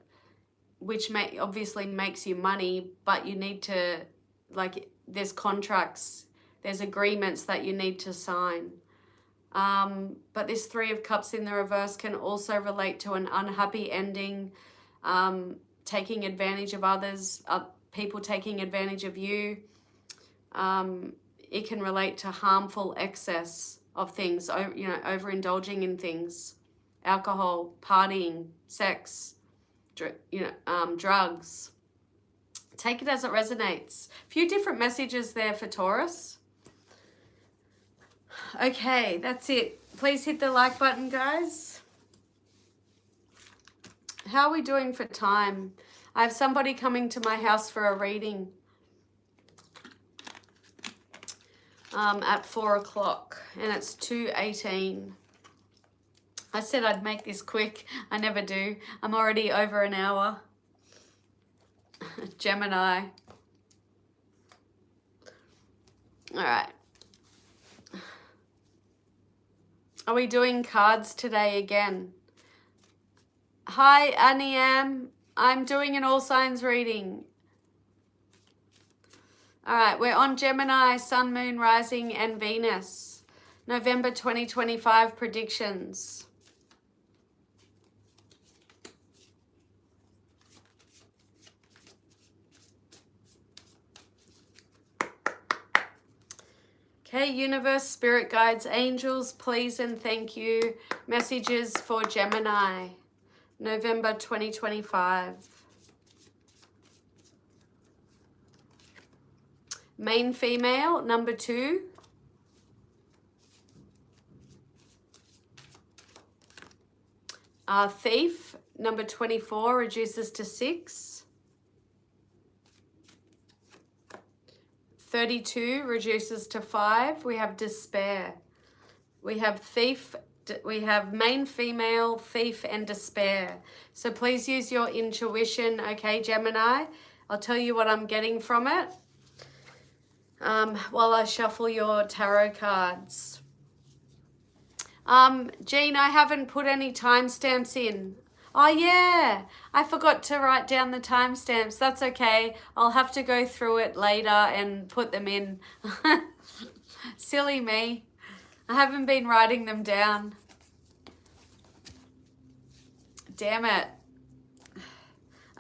which obviously makes you money, but you need to, there's contracts, there's agreements that you need to sign. But this Three of Cups in the reverse can also relate to an unhappy ending, taking advantage of others, people taking advantage of you. It can relate to harmful excess of things, overindulging in things, alcohol, partying, sex, drugs. Take it as it resonates. A few different messages there for Taurus. Okay, that's it. Please hit the like button, guys. How are we doing for time? I have somebody coming to my house for a reading at 4 o'clock, and it's 2:18. I said I'd make this quick. I never do. I'm already over an hour. Gemini. All right. Are we doing cards today again? Hi, Aniam. I'm doing an all signs reading. All right, we're on Gemini, Sun, Moon, Rising, and Venus. November 2025 predictions. Okay, universe, spirit guides, angels, please and thank you. Messages for Gemini, November 2025. Main female, number 2. Thief, number 24, reduces to 6. 32 reduces to 5. We have despair. We have thief, we have main female, thief, and despair. So please use your intuition, okay, Gemini? I'll tell you what I'm getting from it while I shuffle your tarot cards. Jean, I haven't put any timestamps in. Oh yeah, I forgot to write down the timestamps. That's okay. I'll have to go through it later and put them in. Silly me. I haven't been writing them down. Damn it.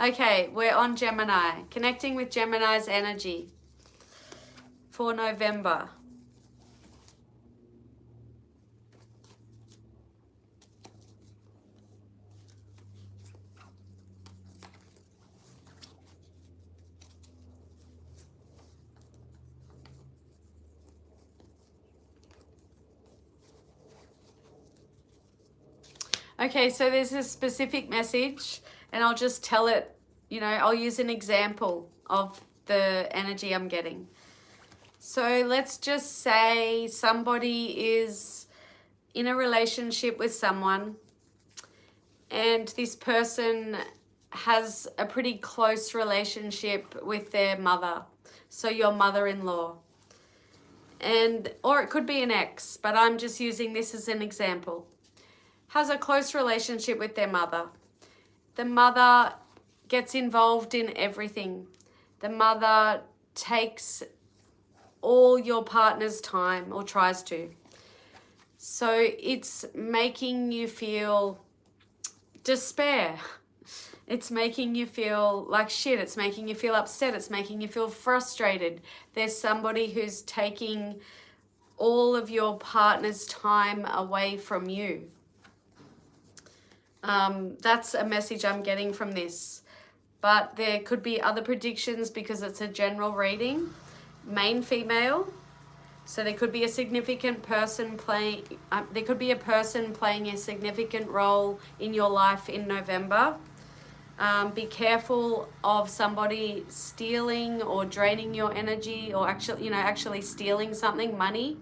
Okay, we're on Gemini. Connecting with Gemini's energy for November. Okay, so there's a specific message and I'll just tell it, you know, I'll use an example of the energy I'm getting. So let's just say somebody is in a relationship with someone and this person has a pretty close relationship with their mother. So your mother-in-law. Or it could be an ex, but I'm just using this as an example. Has a close relationship with their mother. The mother gets involved in everything. The mother takes all your partner's time or tries to. So it's making you feel despair. It's making you feel like shit. It's making you feel upset. It's making you feel frustrated. There's somebody who's taking all of your partner's time away from you. That's a message I'm getting from this. But there could be other predictions because it's a general reading. Main female. So there could be a significant person there could be a person playing a significant role in your life in November. Be careful of somebody stealing or draining your energy or actually stealing something, money.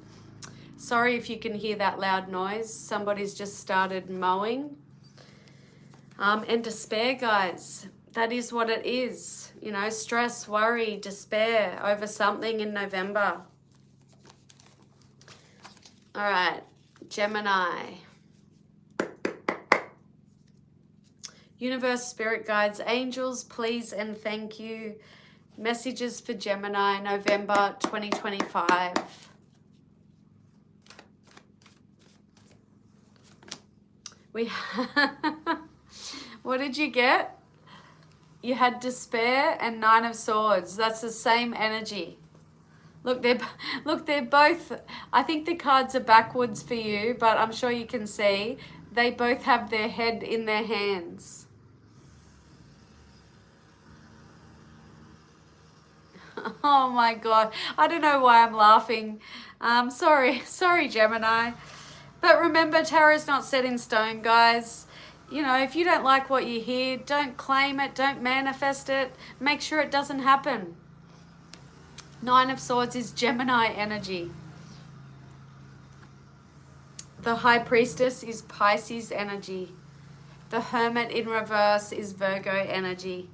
Sorry if you can hear that loud noise. Somebody's just started mowing. And despair, guys, that is what it is. You know, stress, worry, despair over something in November. All right, Gemini. Universe, spirit guides, angels, please and thank you. Messages for Gemini, November 2025. What did you get? You had despair and 9 of Swords. That's the same energy. Look, they're both, I think the cards are backwards for you, but I'm sure you can see they both have their head in their hands. Oh my God. I don't know why I'm laughing. Sorry, Gemini. But remember, tarot's not set in stone, guys. You know, if you don't like what you hear, don't claim it, don't manifest it. Make sure it doesn't happen. 9 of Swords is Gemini energy. The High Priestess is Pisces energy. The Hermit in reverse is Virgo energy.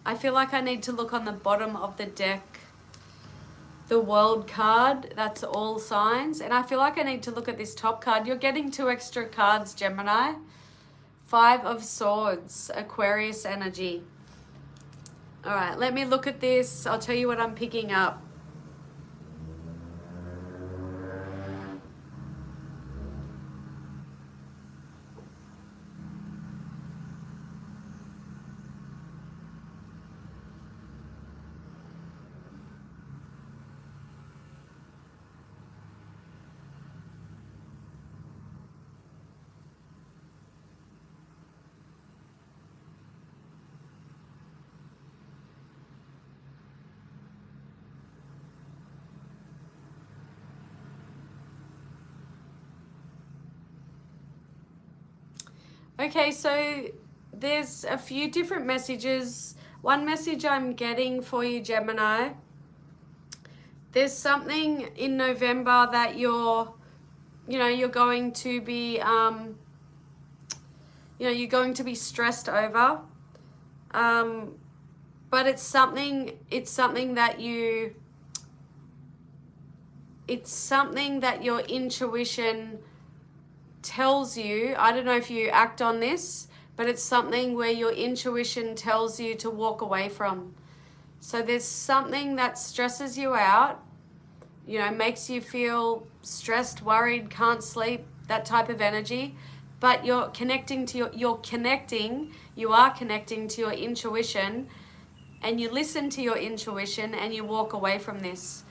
I feel like I need to look on the bottom of the deck, the World card, that's all signs. And I feel like I need to look at this top card. You're getting 2 extra cards, Gemini. 5 of Swords, Aquarius energy. All right, let me look at this. I'll tell you what I'm picking up. Okay, so there's a few different messages. One message I'm getting for you, Gemini, there's something in November that you're going to be, you're going to be stressed over. But it's something that your intuition tells you. I don't know if you act on this, but it's something where your intuition tells you to walk away from. So there's something that stresses you out, makes you feel stressed, worried, can't sleep, that type of energy. But you are connecting to your intuition, and you listen to your intuition and you walk away from this.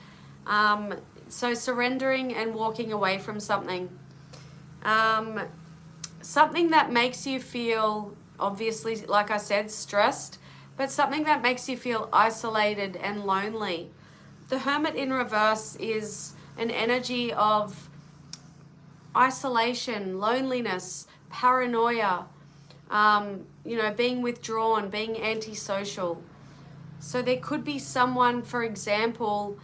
So surrendering and walking away from something. Something that makes you feel, obviously, like I said, stressed, but something that makes you feel isolated and lonely. The Hermit in reverse is an energy of isolation, loneliness, paranoia, being withdrawn, being antisocial. So there could be someone, for example,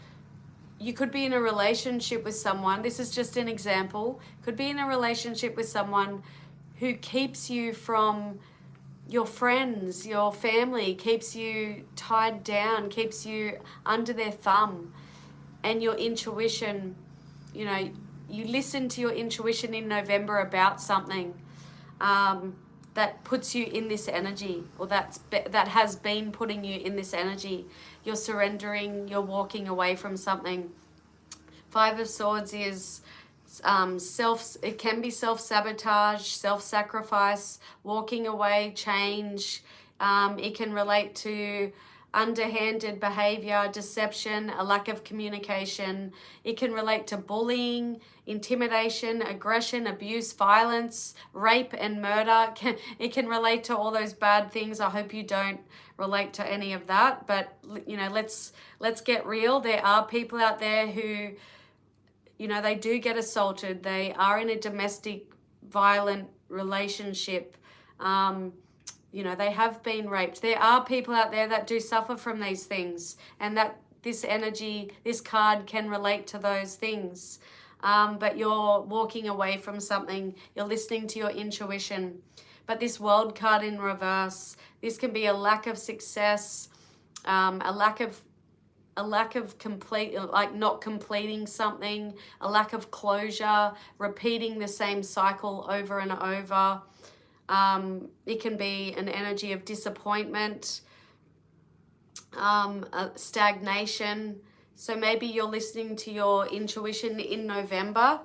you could be in a relationship with someone, this is just an example, could be in a relationship with someone who keeps you from your friends, your family, keeps you tied down, keeps you under their thumb. And your intuition, you listen to your intuition in November about something that puts you in this energy, or that has been putting you in this energy. You're surrendering, you're walking away from something. 5 of Swords is it can be self-sabotage, self-sacrifice, walking away, change. It can relate to underhanded behavior, deception, a lack of communication. It can relate to bullying, intimidation, aggression, abuse, violence, rape, and murder. It can relate to all those bad things. I hope you don't relate to any of that, but let's get real. There are people out there who, they do get assaulted. They are in a domestic violent relationship. They have been raped. There are people out there that do suffer from these things, and that this energy, this card can relate to those things. But you're walking away from something. You're listening to your intuition. But this World card in reverse, this can be a lack of success, a lack of complete, like not completing something, a lack of closure, repeating the same cycle over and over. It can be an energy of disappointment, stagnation. So maybe you're listening to your intuition in November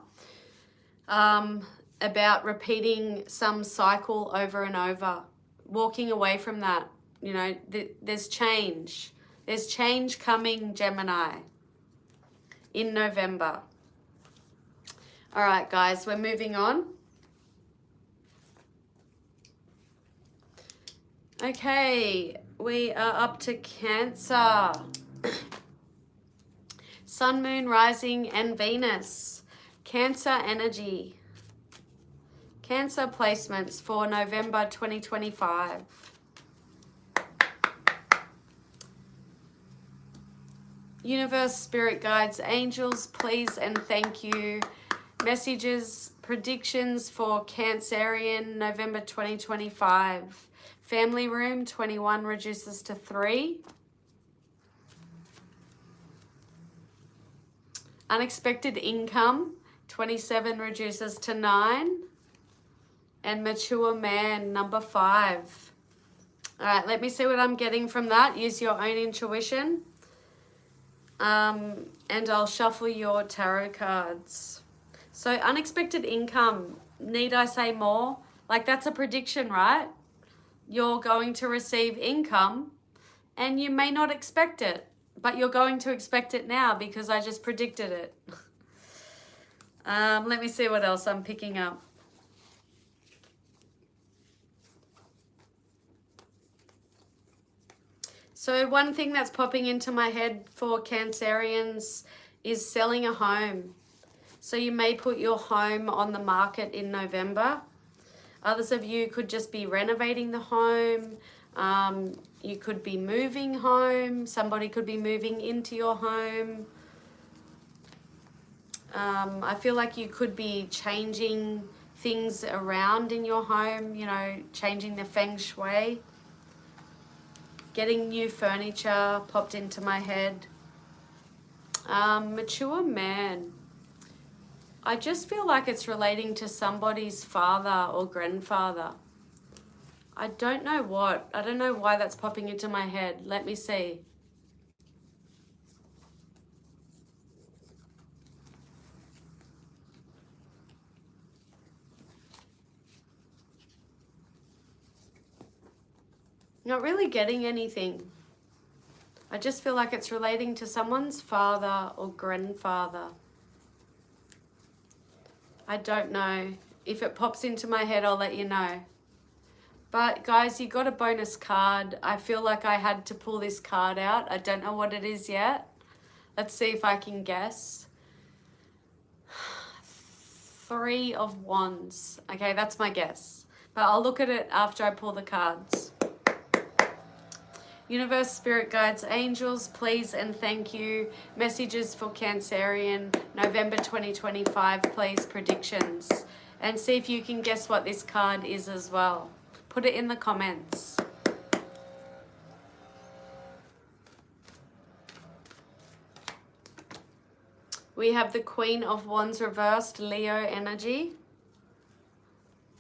about repeating some cycle over and over, walking away from that. There's change. There's change coming, Gemini, in November. All right, guys, we're moving on. Okay, we are up to Cancer. Sun, Moon, Rising, and Venus. Cancer energy. Cancer placements for November 2025. Universe, spirit guides, angels, please and thank you. Messages, predictions for Cancerian November 2025. Family room, 21 reduces to 3. Unexpected income, 27 reduces to 9. And mature man, number 5. All right, let me see what I'm getting from that. Use your own intuition. And I'll shuffle your tarot cards. So unexpected income, need I say more? Like, that's a prediction, right? You're going to receive income and you may not expect it, but you're going to expect it now because I just predicted it. Let me see what else I'm picking up. So one thing that's popping into my head for Cancerians is selling a home. So you may put your home on the market in November. Others of you could just be renovating the home. You could be moving home. Somebody could be moving into your home. I feel like you could be changing things around in your home, you know, changing the feng shui. Getting new furniture popped into my head. Mature man. I just feel like it's relating to somebody's father or grandfather. I don't know what. I don't know why that's popping into my head. Let me see. Not really getting anything. I just feel like it's relating to someone's father or grandfather. I don't know. If it pops into my head, I'll let you know. But guys, you got a bonus card. I feel like I had to pull this card out. I don't know what it is yet. Let's see if I can guess. 3 of Wands. Okay, that's my guess. But I'll look at it after I pull the cards. Universe, spirit guides, angels, please and thank you. Messages for Cancerian, November 2025, please, predictions. And see if you can guess what this card is as well. Put it in the comments. We have the Queen of Wands reversed, Leo energy.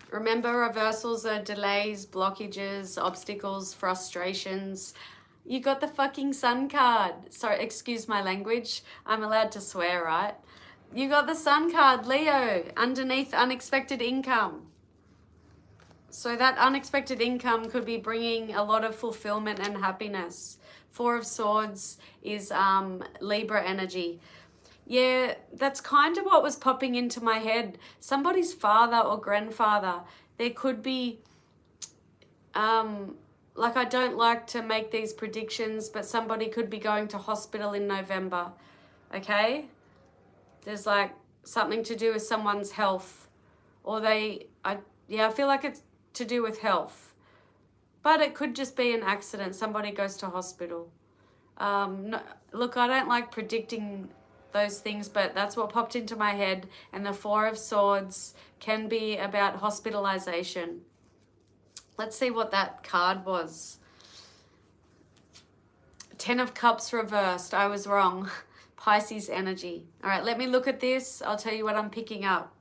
Remember, reversals are delays, blockages, obstacles, frustrations. You got the fucking Sun card. Sorry, excuse my language. I'm allowed to swear, right? You got the Sun card, Leo, underneath unexpected income. So that unexpected income could be bringing a lot of fulfillment and happiness. 4 of Swords is Libra energy. Yeah, that's kind of what was popping into my head. Somebody's father or grandfather. There could be, like, I don't like to make these predictions, but somebody could be going to hospital in November, okay? There's like something to do with someone's health, or I feel like it's to do with health. But it could just be an accident. Somebody goes to hospital. No, look, I don't like predicting those things, but that's what popped into my head. And the 4 of Swords can be about hospitalization. Let's see what that card was. 10 of Cups reversed. I was wrong. Pisces energy. All right, let me look at this. I'll tell you what I'm picking up.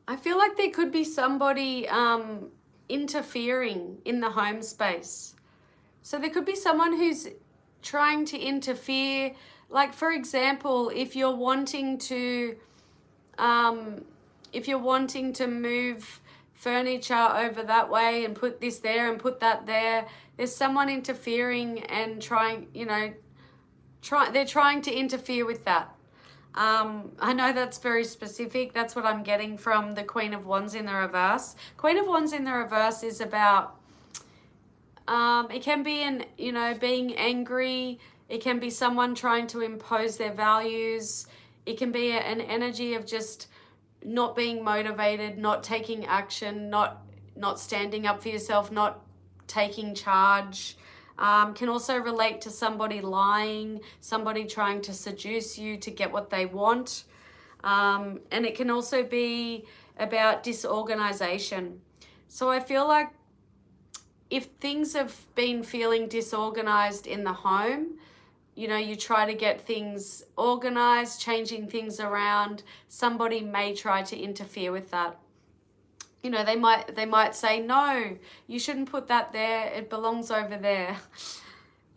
I feel like there could be somebody interfering in the home space. So there could be someone who's trying to interfere. Like, for example, if you're wanting to move furniture over that way and put this there and put that there, there's someone interfering and they're trying to interfere with that. I know that's very specific. That's what I'm getting from the Queen of Wands in the reverse. Queen of Wands in the reverse is about, it can be being angry. It can be someone trying to impose their values. It can be an energy of just not being motivated, not taking action, not standing up for yourself, not taking charge. Can also relate to somebody lying, somebody trying to seduce you to get what they want. And it can also be about disorganization. So I feel like if things have been feeling disorganized in the home, you know, you try to get things organized, changing things around, somebody may try to interfere with that. You know, they might say, no, you shouldn't put that there, it belongs over there.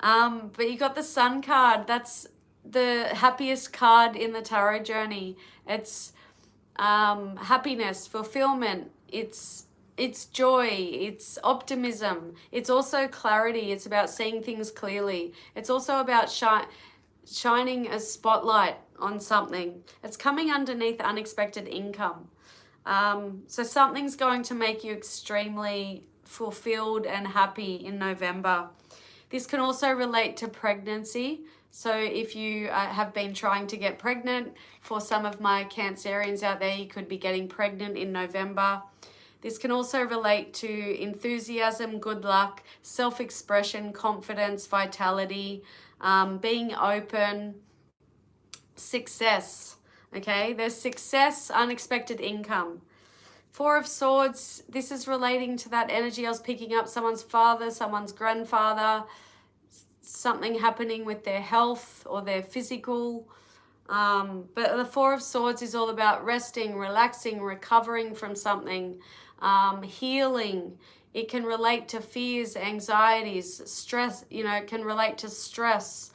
But you got the Sun card. That's the happiest card in the tarot journey. It's happiness, fulfillment, it's joy, it's optimism, it's also clarity. It's about seeing things clearly. It's also about shining a spotlight on something. It's coming underneath unexpected income. So something's going to make you extremely fulfilled and happy in November. This can also relate to pregnancy. So if you have been trying to get pregnant, for some of my Cancerians out there, you could be getting pregnant in November. This can also relate to enthusiasm, good luck, self-expression, confidence, vitality, being open, success. Okay, there's success, unexpected income. Four of Swords, this is relating to that energy I was picking up, someone's father, someone's grandfather, something happening with their health or their physical. But the Four of Swords is all about resting, relaxing, recovering from something, healing. It can relate to fears, anxieties, stress, you know, it can relate to stress.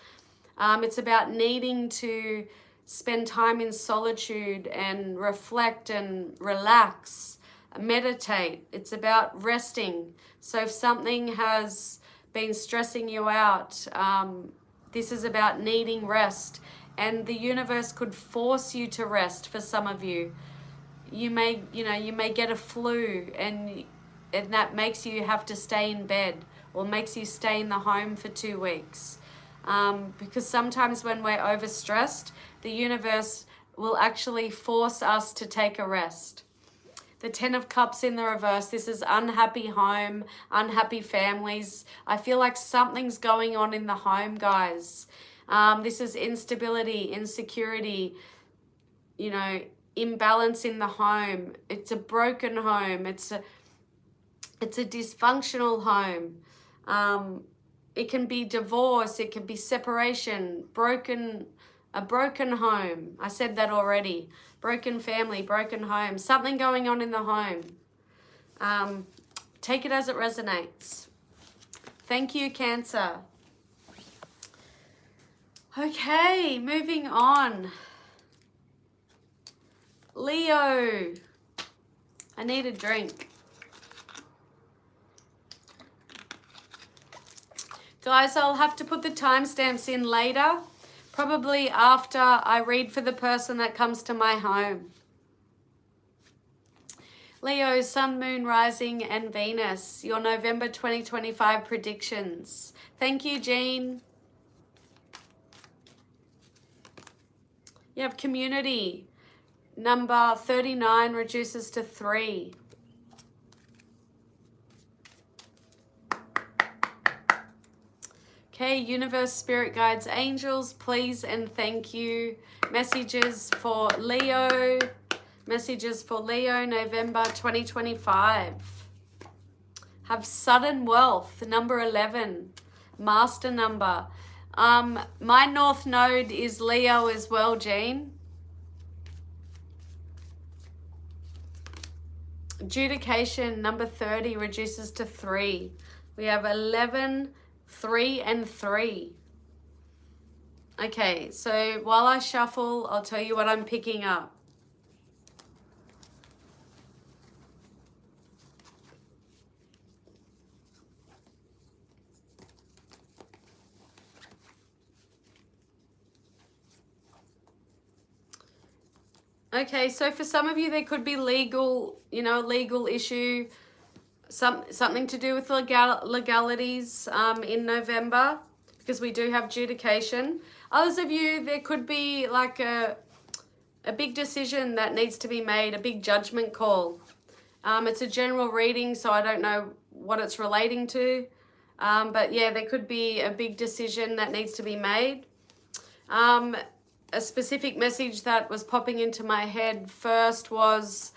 It's about needing to spend time in solitude and reflect and relax, meditate. It's about resting. So if something has been stressing you out, this is about needing rest. And the universe could force you to rest for some of you. You may get a flu and that makes you have to stay in bed or makes you stay in the home for 2 weeks. Because sometimes when we're overstressed, the universe will actually force us to take a rest. The Ten of Cups in the reverse, this is unhappy home, unhappy families. I feel like something's going on in the home, guys. This is instability, insecurity, you know, imbalance in the home. It's a broken home. It's a dysfunctional home. It can be divorce, it can be separation, a broken home. I said that already. Broken family, broken home, something going on in the home. Take it as it resonates. Thank you, Cancer. Okay, moving on. Leo. I need a drink. Guys, I'll have to put the timestamps in later, probably after I read for the person that comes to my home. Leo, Sun, Moon, Rising, and Venus, your November 2025 predictions. Thank you, Jean. You have community. Number 39 reduces to 3. Okay, universe, spirit guides, angels, please and thank you. Messages for Leo. Messages for Leo, November 2025. Have sudden wealth, number 11. Master number. My North Node is Leo as well, Jean. Adjudication, number 30, reduces to 3. We have 11, 3, and 3. Okay, so while I shuffle, I'll tell you what I'm picking up. Okay, so for some of you, there could be legal, legal issue, something to do with legalities in November. because we do have adjudication. Others of you, there could be like a big decision that needs to be made, a big judgment call. It's a general reading, so I don't know what it's relating to. But yeah, there could be a big decision that needs to be made. A specific message that was popping into my head first was,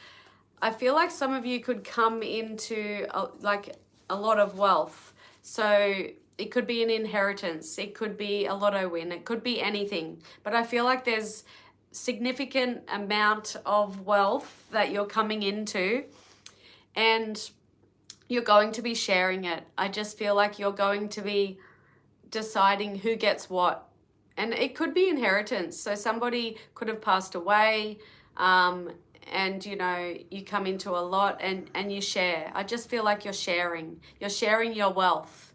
I feel like some of you could come into a lot of wealth. So it could be an inheritance, it could be a lotto win, it could be anything. But I feel like there's significant amount of wealth that you're coming into, and you're going to be sharing it. I just feel like you're going to be deciding who gets what. And it could be inheritance. So somebody could have passed away, and you know, you come into a lot and you share. I just feel like you're sharing your wealth.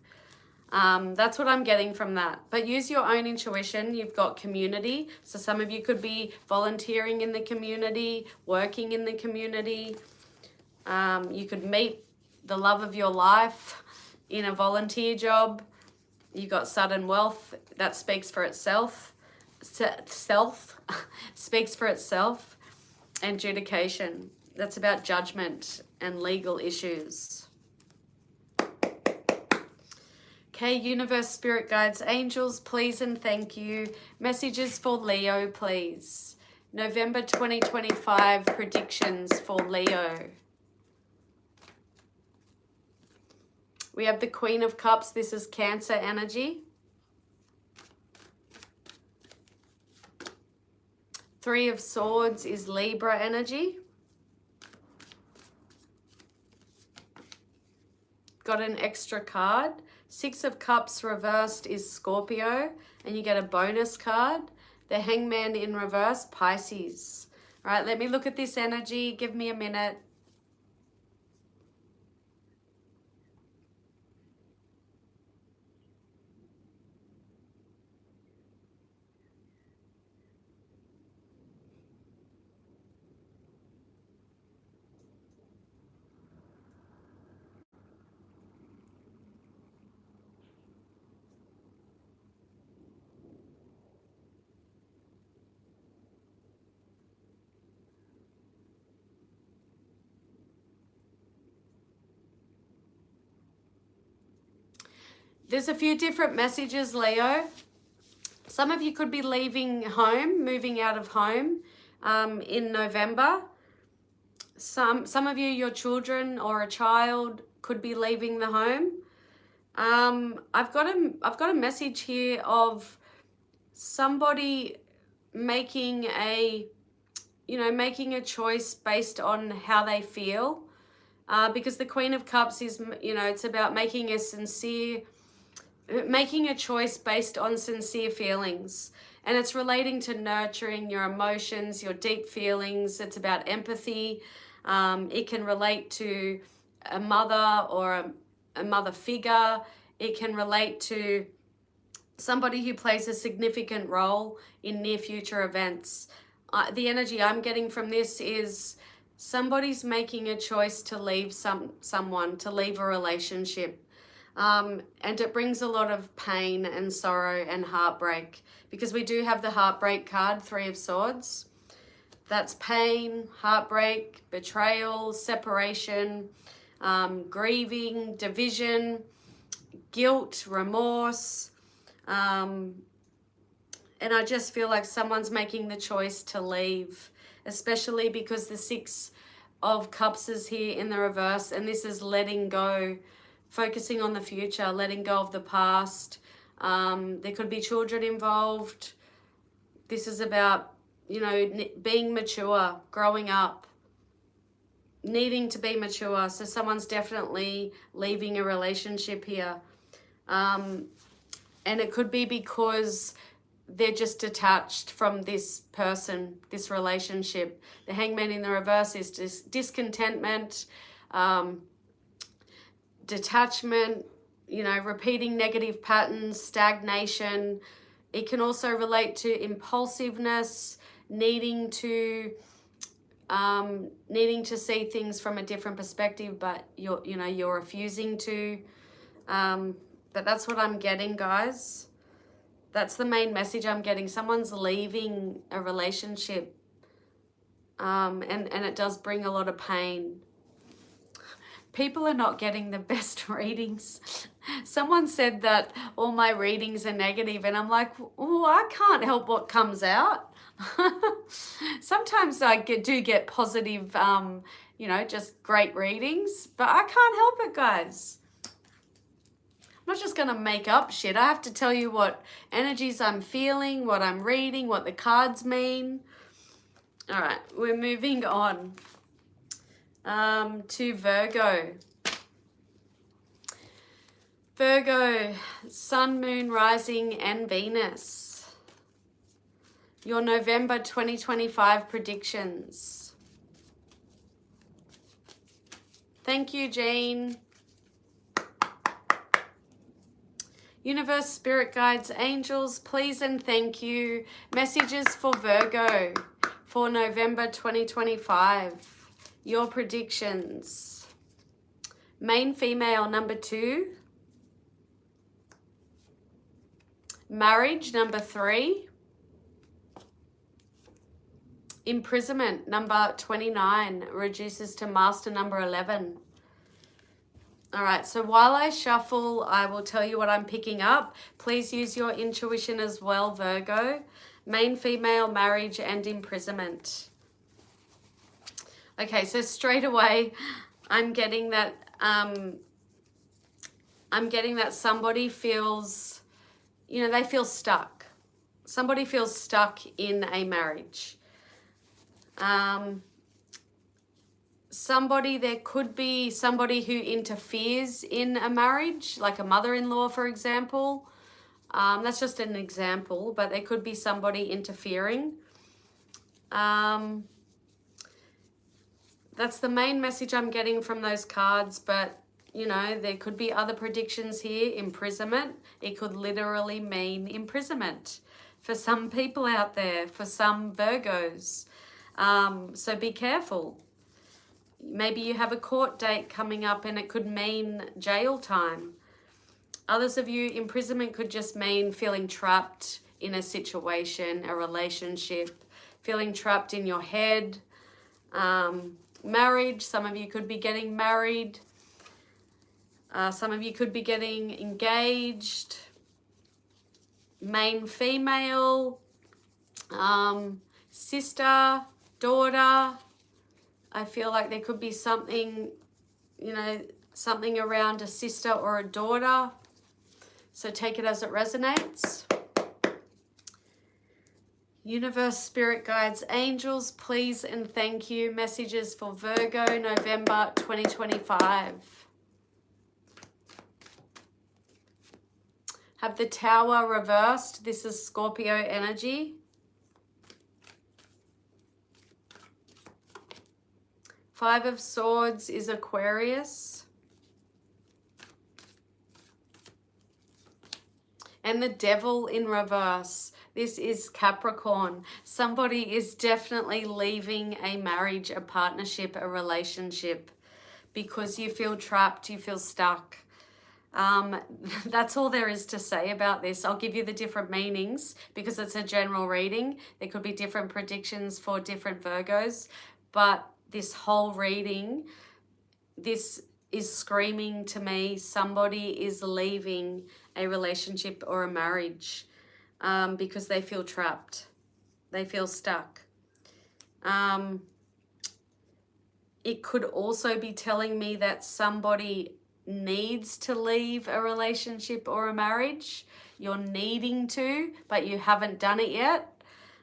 That's what I'm getting from that. But use your own intuition. You've got community. So some of you could be volunteering in the community, working in the community. You could meet the love of your life in a volunteer job. You got sudden wealth that speaks for itself. Speaks for itself. And adjudication. That's about judgment and legal issues. Okay, universe, spirit guides, angels, please and thank you. Messages for Leo, please. November 2025 predictions for Leo. We have the Queen of Cups. This is Cancer energy. Three of Swords is Libra energy. Got an extra card. Six of Cups reversed is Scorpio, and you get a bonus card. The Hangman in reverse, Pisces. All right, let me look at this energy. Give me a minute. There's a few different messages, Leo. Some of you could be leaving home, moving out of home in November. Some of you, your children or a child could be leaving the home. I've got a message here of somebody making a choice based on how they feel. Because the Queen of Cups is, it's about making a choice based on sincere feelings, and it's relating to nurturing your emotions, your deep feelings. It's about empathy. It can relate to a mother or a mother figure. It can relate to somebody who plays a significant role in near future events. The energy I'm getting from this is somebody's making a choice to leave someone, to leave a relationship. And it brings a lot of pain and sorrow and heartbreak, because we do have the heartbreak card, Three of Swords. That's pain, heartbreak, betrayal, separation, grieving, division, guilt, remorse. And I just feel like someone's making the choice to leave, especially because the Six of Cups is here in the reverse, and this is letting go, focusing on the future, letting go of the past. There could be children involved. This is about, being mature, growing up, needing to be mature. So someone's definitely leaving a relationship here. And it could be because they're just detached from this person, this relationship. The Hangman in the reverse is discontentment, detachment, repeating negative patterns, stagnation. It can also relate to impulsiveness, needing to see things from a different perspective, but you're refusing to. But that's what I'm getting, guys. That's the main message I'm getting. Someone's leaving a relationship, and it does bring a lot of pain. People are not getting the best readings. Someone said that all my readings are negative, and I'm like, oh, I can't help what comes out. Sometimes I do get positive, just great readings, but I can't help it, guys. I'm not just going to make up shit. I have to tell you what energies I'm feeling, what I'm reading, what the cards mean. All right, we're moving on to Virgo. Virgo, Sun, Moon, Rising, and Venus. Your November 2025 predictions. Thank you, Jean. Universe, spirit guides, angels, please and thank you. Messages for Virgo for November 2025. Your predictions. Main female, number 2. Marriage, number 3. Imprisonment, number 29, reduces to master, number 11. All right, so while I shuffle, I will tell you what I'm picking up. Please use your intuition as well, Virgo. Main female, marriage, and imprisonment. Okay, so straight away, I'm getting that somebody feels, they feel stuck. Somebody feels stuck in a marriage. There could be somebody who interferes in a marriage, like a mother-in-law, for example. That's just an example, but there could be somebody interfering. That's the main message I'm getting from those cards, but there could be other predictions here. Imprisonment, it could literally mean imprisonment for some people out there, for some Virgos. So be careful. Maybe you have a court date coming up and it could mean jail time. Others of you, imprisonment could just mean feeling trapped in a situation, a relationship, feeling trapped in your head. Marriage, some of you could be getting married. Some of you could be getting engaged. Main female, sister, daughter. I feel like there could be something, something around a sister or a daughter. So take it as it resonates. Universe, spirit guides, angels, please and thank you. Messages for Virgo, November 2025. Have the Tower reversed. This is Scorpio energy. Five of Swords is Aquarius. And the Devil in reverse. This is Capricorn. Somebody is definitely leaving a marriage, a partnership, a relationship because you feel trapped, you feel stuck. That's all there is to say about this. I'll give you the different meanings because it's a general reading. There could be different predictions for different Virgos, but this whole reading, this is screaming to me somebody is leaving a relationship or a marriage because they feel trapped. They feel stuck. It could also be telling me that somebody needs to leave a relationship or a marriage. You're needing to, but you haven't done it yet.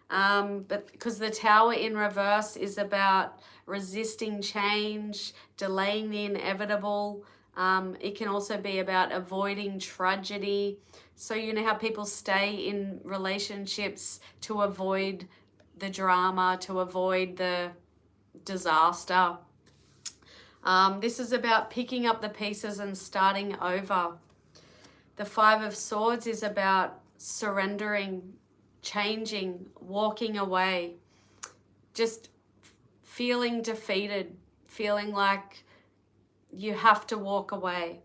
But because the Tower in reverse is about resisting change, delaying the inevitable. It can also be about avoiding tragedy. So you know how people stay in relationships to avoid the drama, to avoid the disaster. This is about picking up the pieces and starting over. The Five of Swords is about surrendering, changing, walking away, just feeling defeated, feeling like you have to walk away.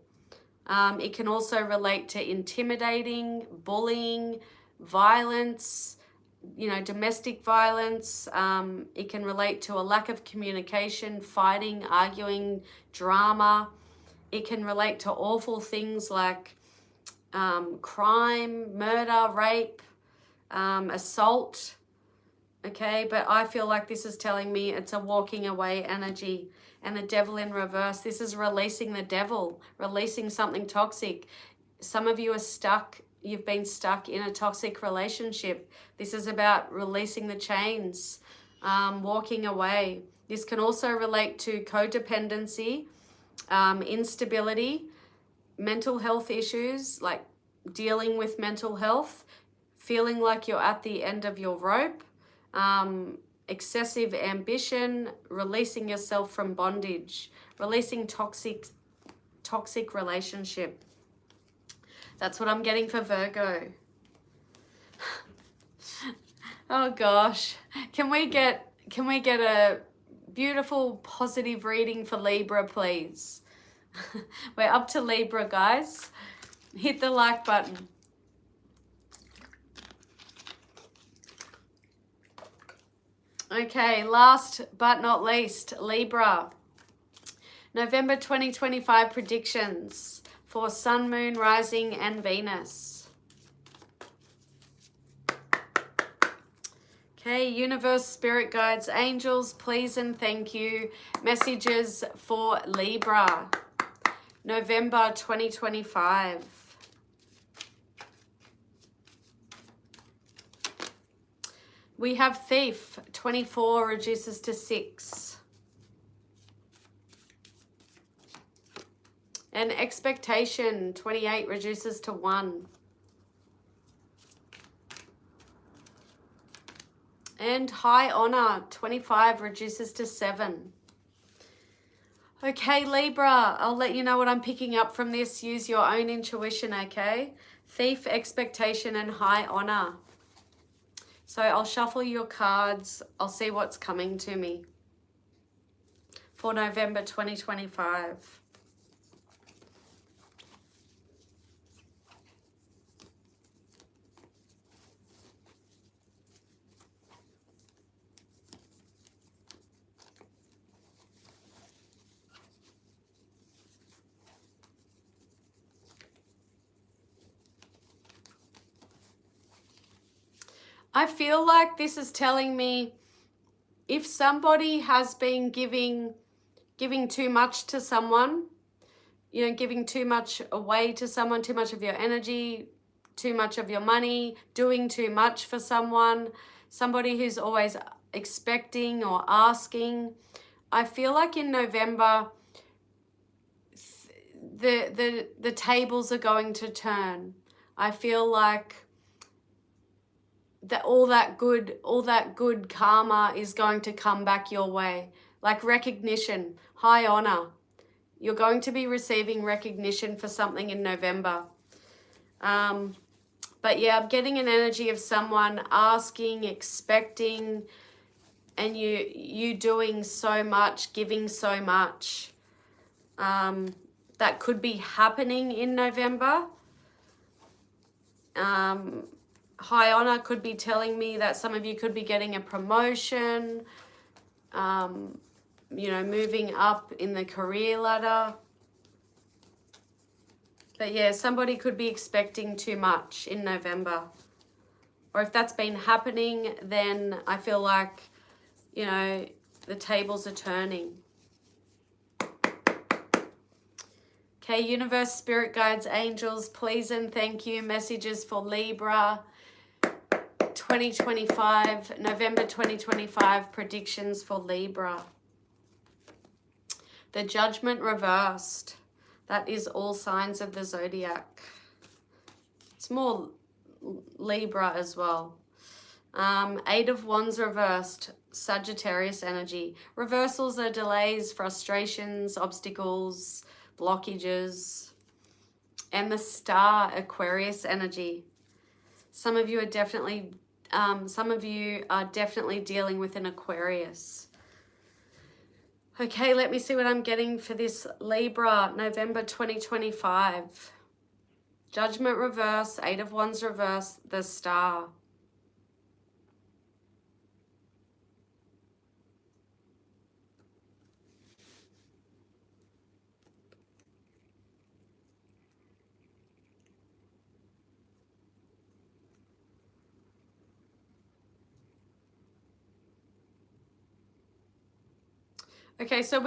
It can also relate to intimidating, bullying, violence, you know, domestic violence. It can relate to a lack of communication, fighting, arguing, drama. It can relate to awful things like crime, murder, rape, assault. Okay, but I feel like this is telling me it's a walking away energy. And the devil in reverse, this is releasing the devil, releasing something toxic. Some of you are stuck. You've been stuck in a toxic relationship. This is about releasing the chains, walking away. This can also relate to codependency, instability, mental health issues, like dealing with mental health, feeling like you're at the end of your rope, excessive ambition, releasing yourself from bondage, releasing toxic relationship. That's what I'm getting for Virgo. Oh gosh. Can we get a beautiful positive reading for Libra, please? We're up to Libra, guys. Hit the like button. Okay, last but not least, Libra. November 2025 predictions for Sun, Moon, Rising, and Venus. Okay, universe, spirit guides, angels, please and thank you. Messages for Libra. November 2025. We have Thief, 24 reduces to 6. And Expectation, 28 reduces to 1. And High Honor, 25 reduces to 7. Okay, Libra, I'll let you know what I'm picking up from this. Use your own intuition, okay? Thief, Expectation, and High Honor. So I'll shuffle your cards. I'll see what's coming to me for November 2025. I feel like this is telling me if somebody has been giving too much to someone, you know, giving too much away to someone, too much of your energy, too much of your money, doing too much for someone, somebody who's always expecting or asking. I feel like in November, the tables are going to turn. I feel like that all that good karma is going to come back your way, like recognition, high honor. You're going to be receiving recognition for something in November. But yeah, I'm getting an energy of someone asking, expecting, and you doing so much, giving so much. That could be happening in November. High honor could be telling me that some of you could be getting a promotion, you know, moving up in the career ladder. But yeah, somebody could be expecting too much in November. Or if that's been happening, then I feel like, you know, the tables are turning. Okay, universe, spirit guides, angels, please and thank you. Messages for Libra 2025, November 2025, predictions for Libra. The Judgment reversed. That is all signs of the zodiac. It's more Libra as well. Eight of Wands reversed, Sagittarius energy. Reversals are delays, frustrations, obstacles, blockages. And the Star, Aquarius energy. Some of you are definitely dealing with an Aquarius. Okay, let me see what I'm getting for this Libra, November 2025. Judgment reverse, 8 of Wands reverse, the Star. Okay, so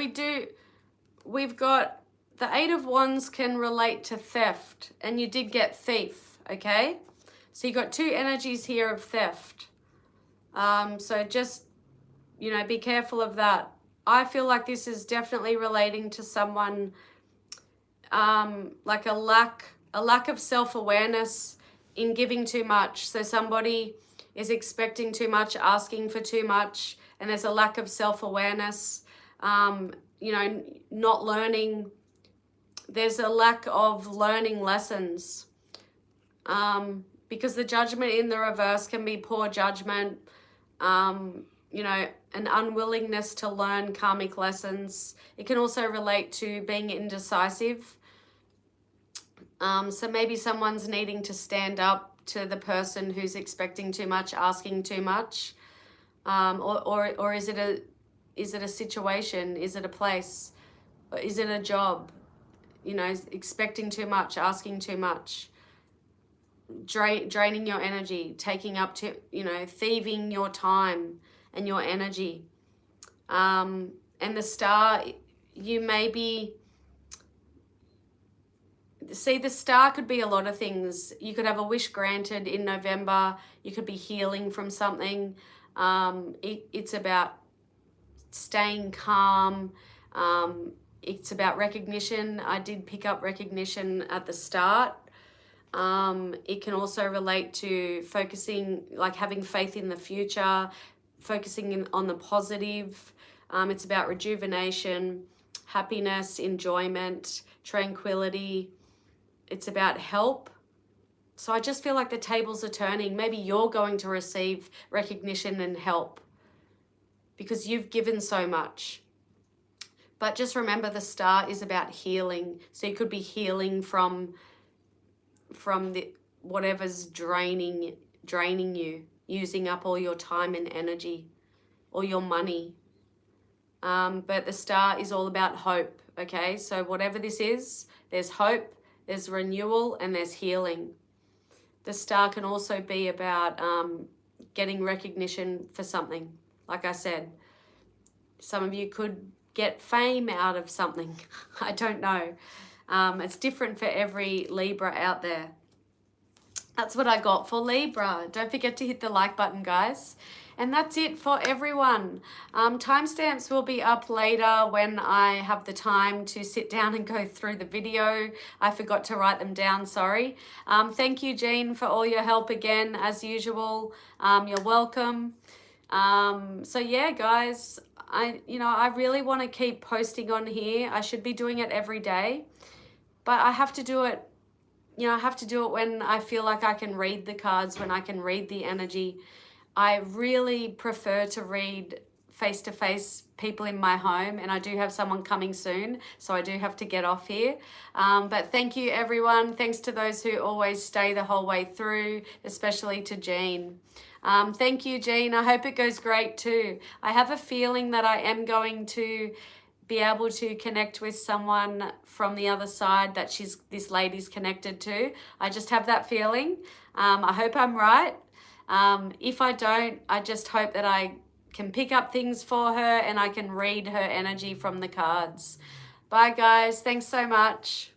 we've got the 8 of Wands can relate to theft, and you did get Thief, okay? So you got 2 energies here of theft. So just, you know, be careful of that. I feel like this is definitely relating to someone, like a lack of self-awareness in giving too much. So somebody is expecting too much, asking for too much, and there's a lack of self-awareness. You know, not learning. There's a lack of learning lessons. Because the Judgment in the reverse can be poor judgment, you know, an unwillingness to learn karmic lessons. It can also relate to being indecisive. So maybe someone's needing to stand up to the person who's expecting too much, asking too much. Or is it a situation? Is it a place? Or is it a job? You know, expecting too much, asking too much. Draining your energy, taking up to, you know, thieving your time and your energy. And the Star, you may be, see, the Star could be a lot of things. You could have a wish granted in November. You could be healing from something. It's about staying calm. It's about recognition. I did pick up recognition at the start. It can also relate to focusing, like having faith in the future, focusing on the positive. It's about rejuvenation, happiness, enjoyment, tranquility. It's about help. So I just feel like the tables are turning. Maybe you're going to receive recognition and help because you've given so much. But just remember, the Star is about healing. So you could be healing from the whatever's draining you, using up all your time and energy or your money. But the Star is all about hope, okay? So whatever this is, there's hope, there's renewal, and there's healing. The Star can also be about getting recognition for something. Like I said, some of you could get fame out of something. I don't know. It's different for every Libra out there. That's what I got for Libra. Don't forget to hit the like button, guys. And that's it for everyone. Timestamps will be up later when I have the time to sit down and go through the video. I forgot to write them down, sorry. Thank you, Jean, for all your help again, as usual. You're welcome. So yeah, guys, I really want to keep posting on here. I should be doing it every day, but I have to do it. I have to do it when I feel like I can read the cards, when I can read the energy. I really prefer to read face-to-face people in my home, and I do have someone coming soon, so I do have to get off here. But thank you, everyone. Thanks to those who always stay the whole way through, especially to Jean. Thank you, Jean. I hope it goes great too. I have a feeling that I am going to be able to connect with someone from the other side that this lady's connected to. I just have that feeling. I hope I'm right. If I don't, I just hope that I can pick up things for her and I can read her energy from the cards. Bye, guys. Thanks so much.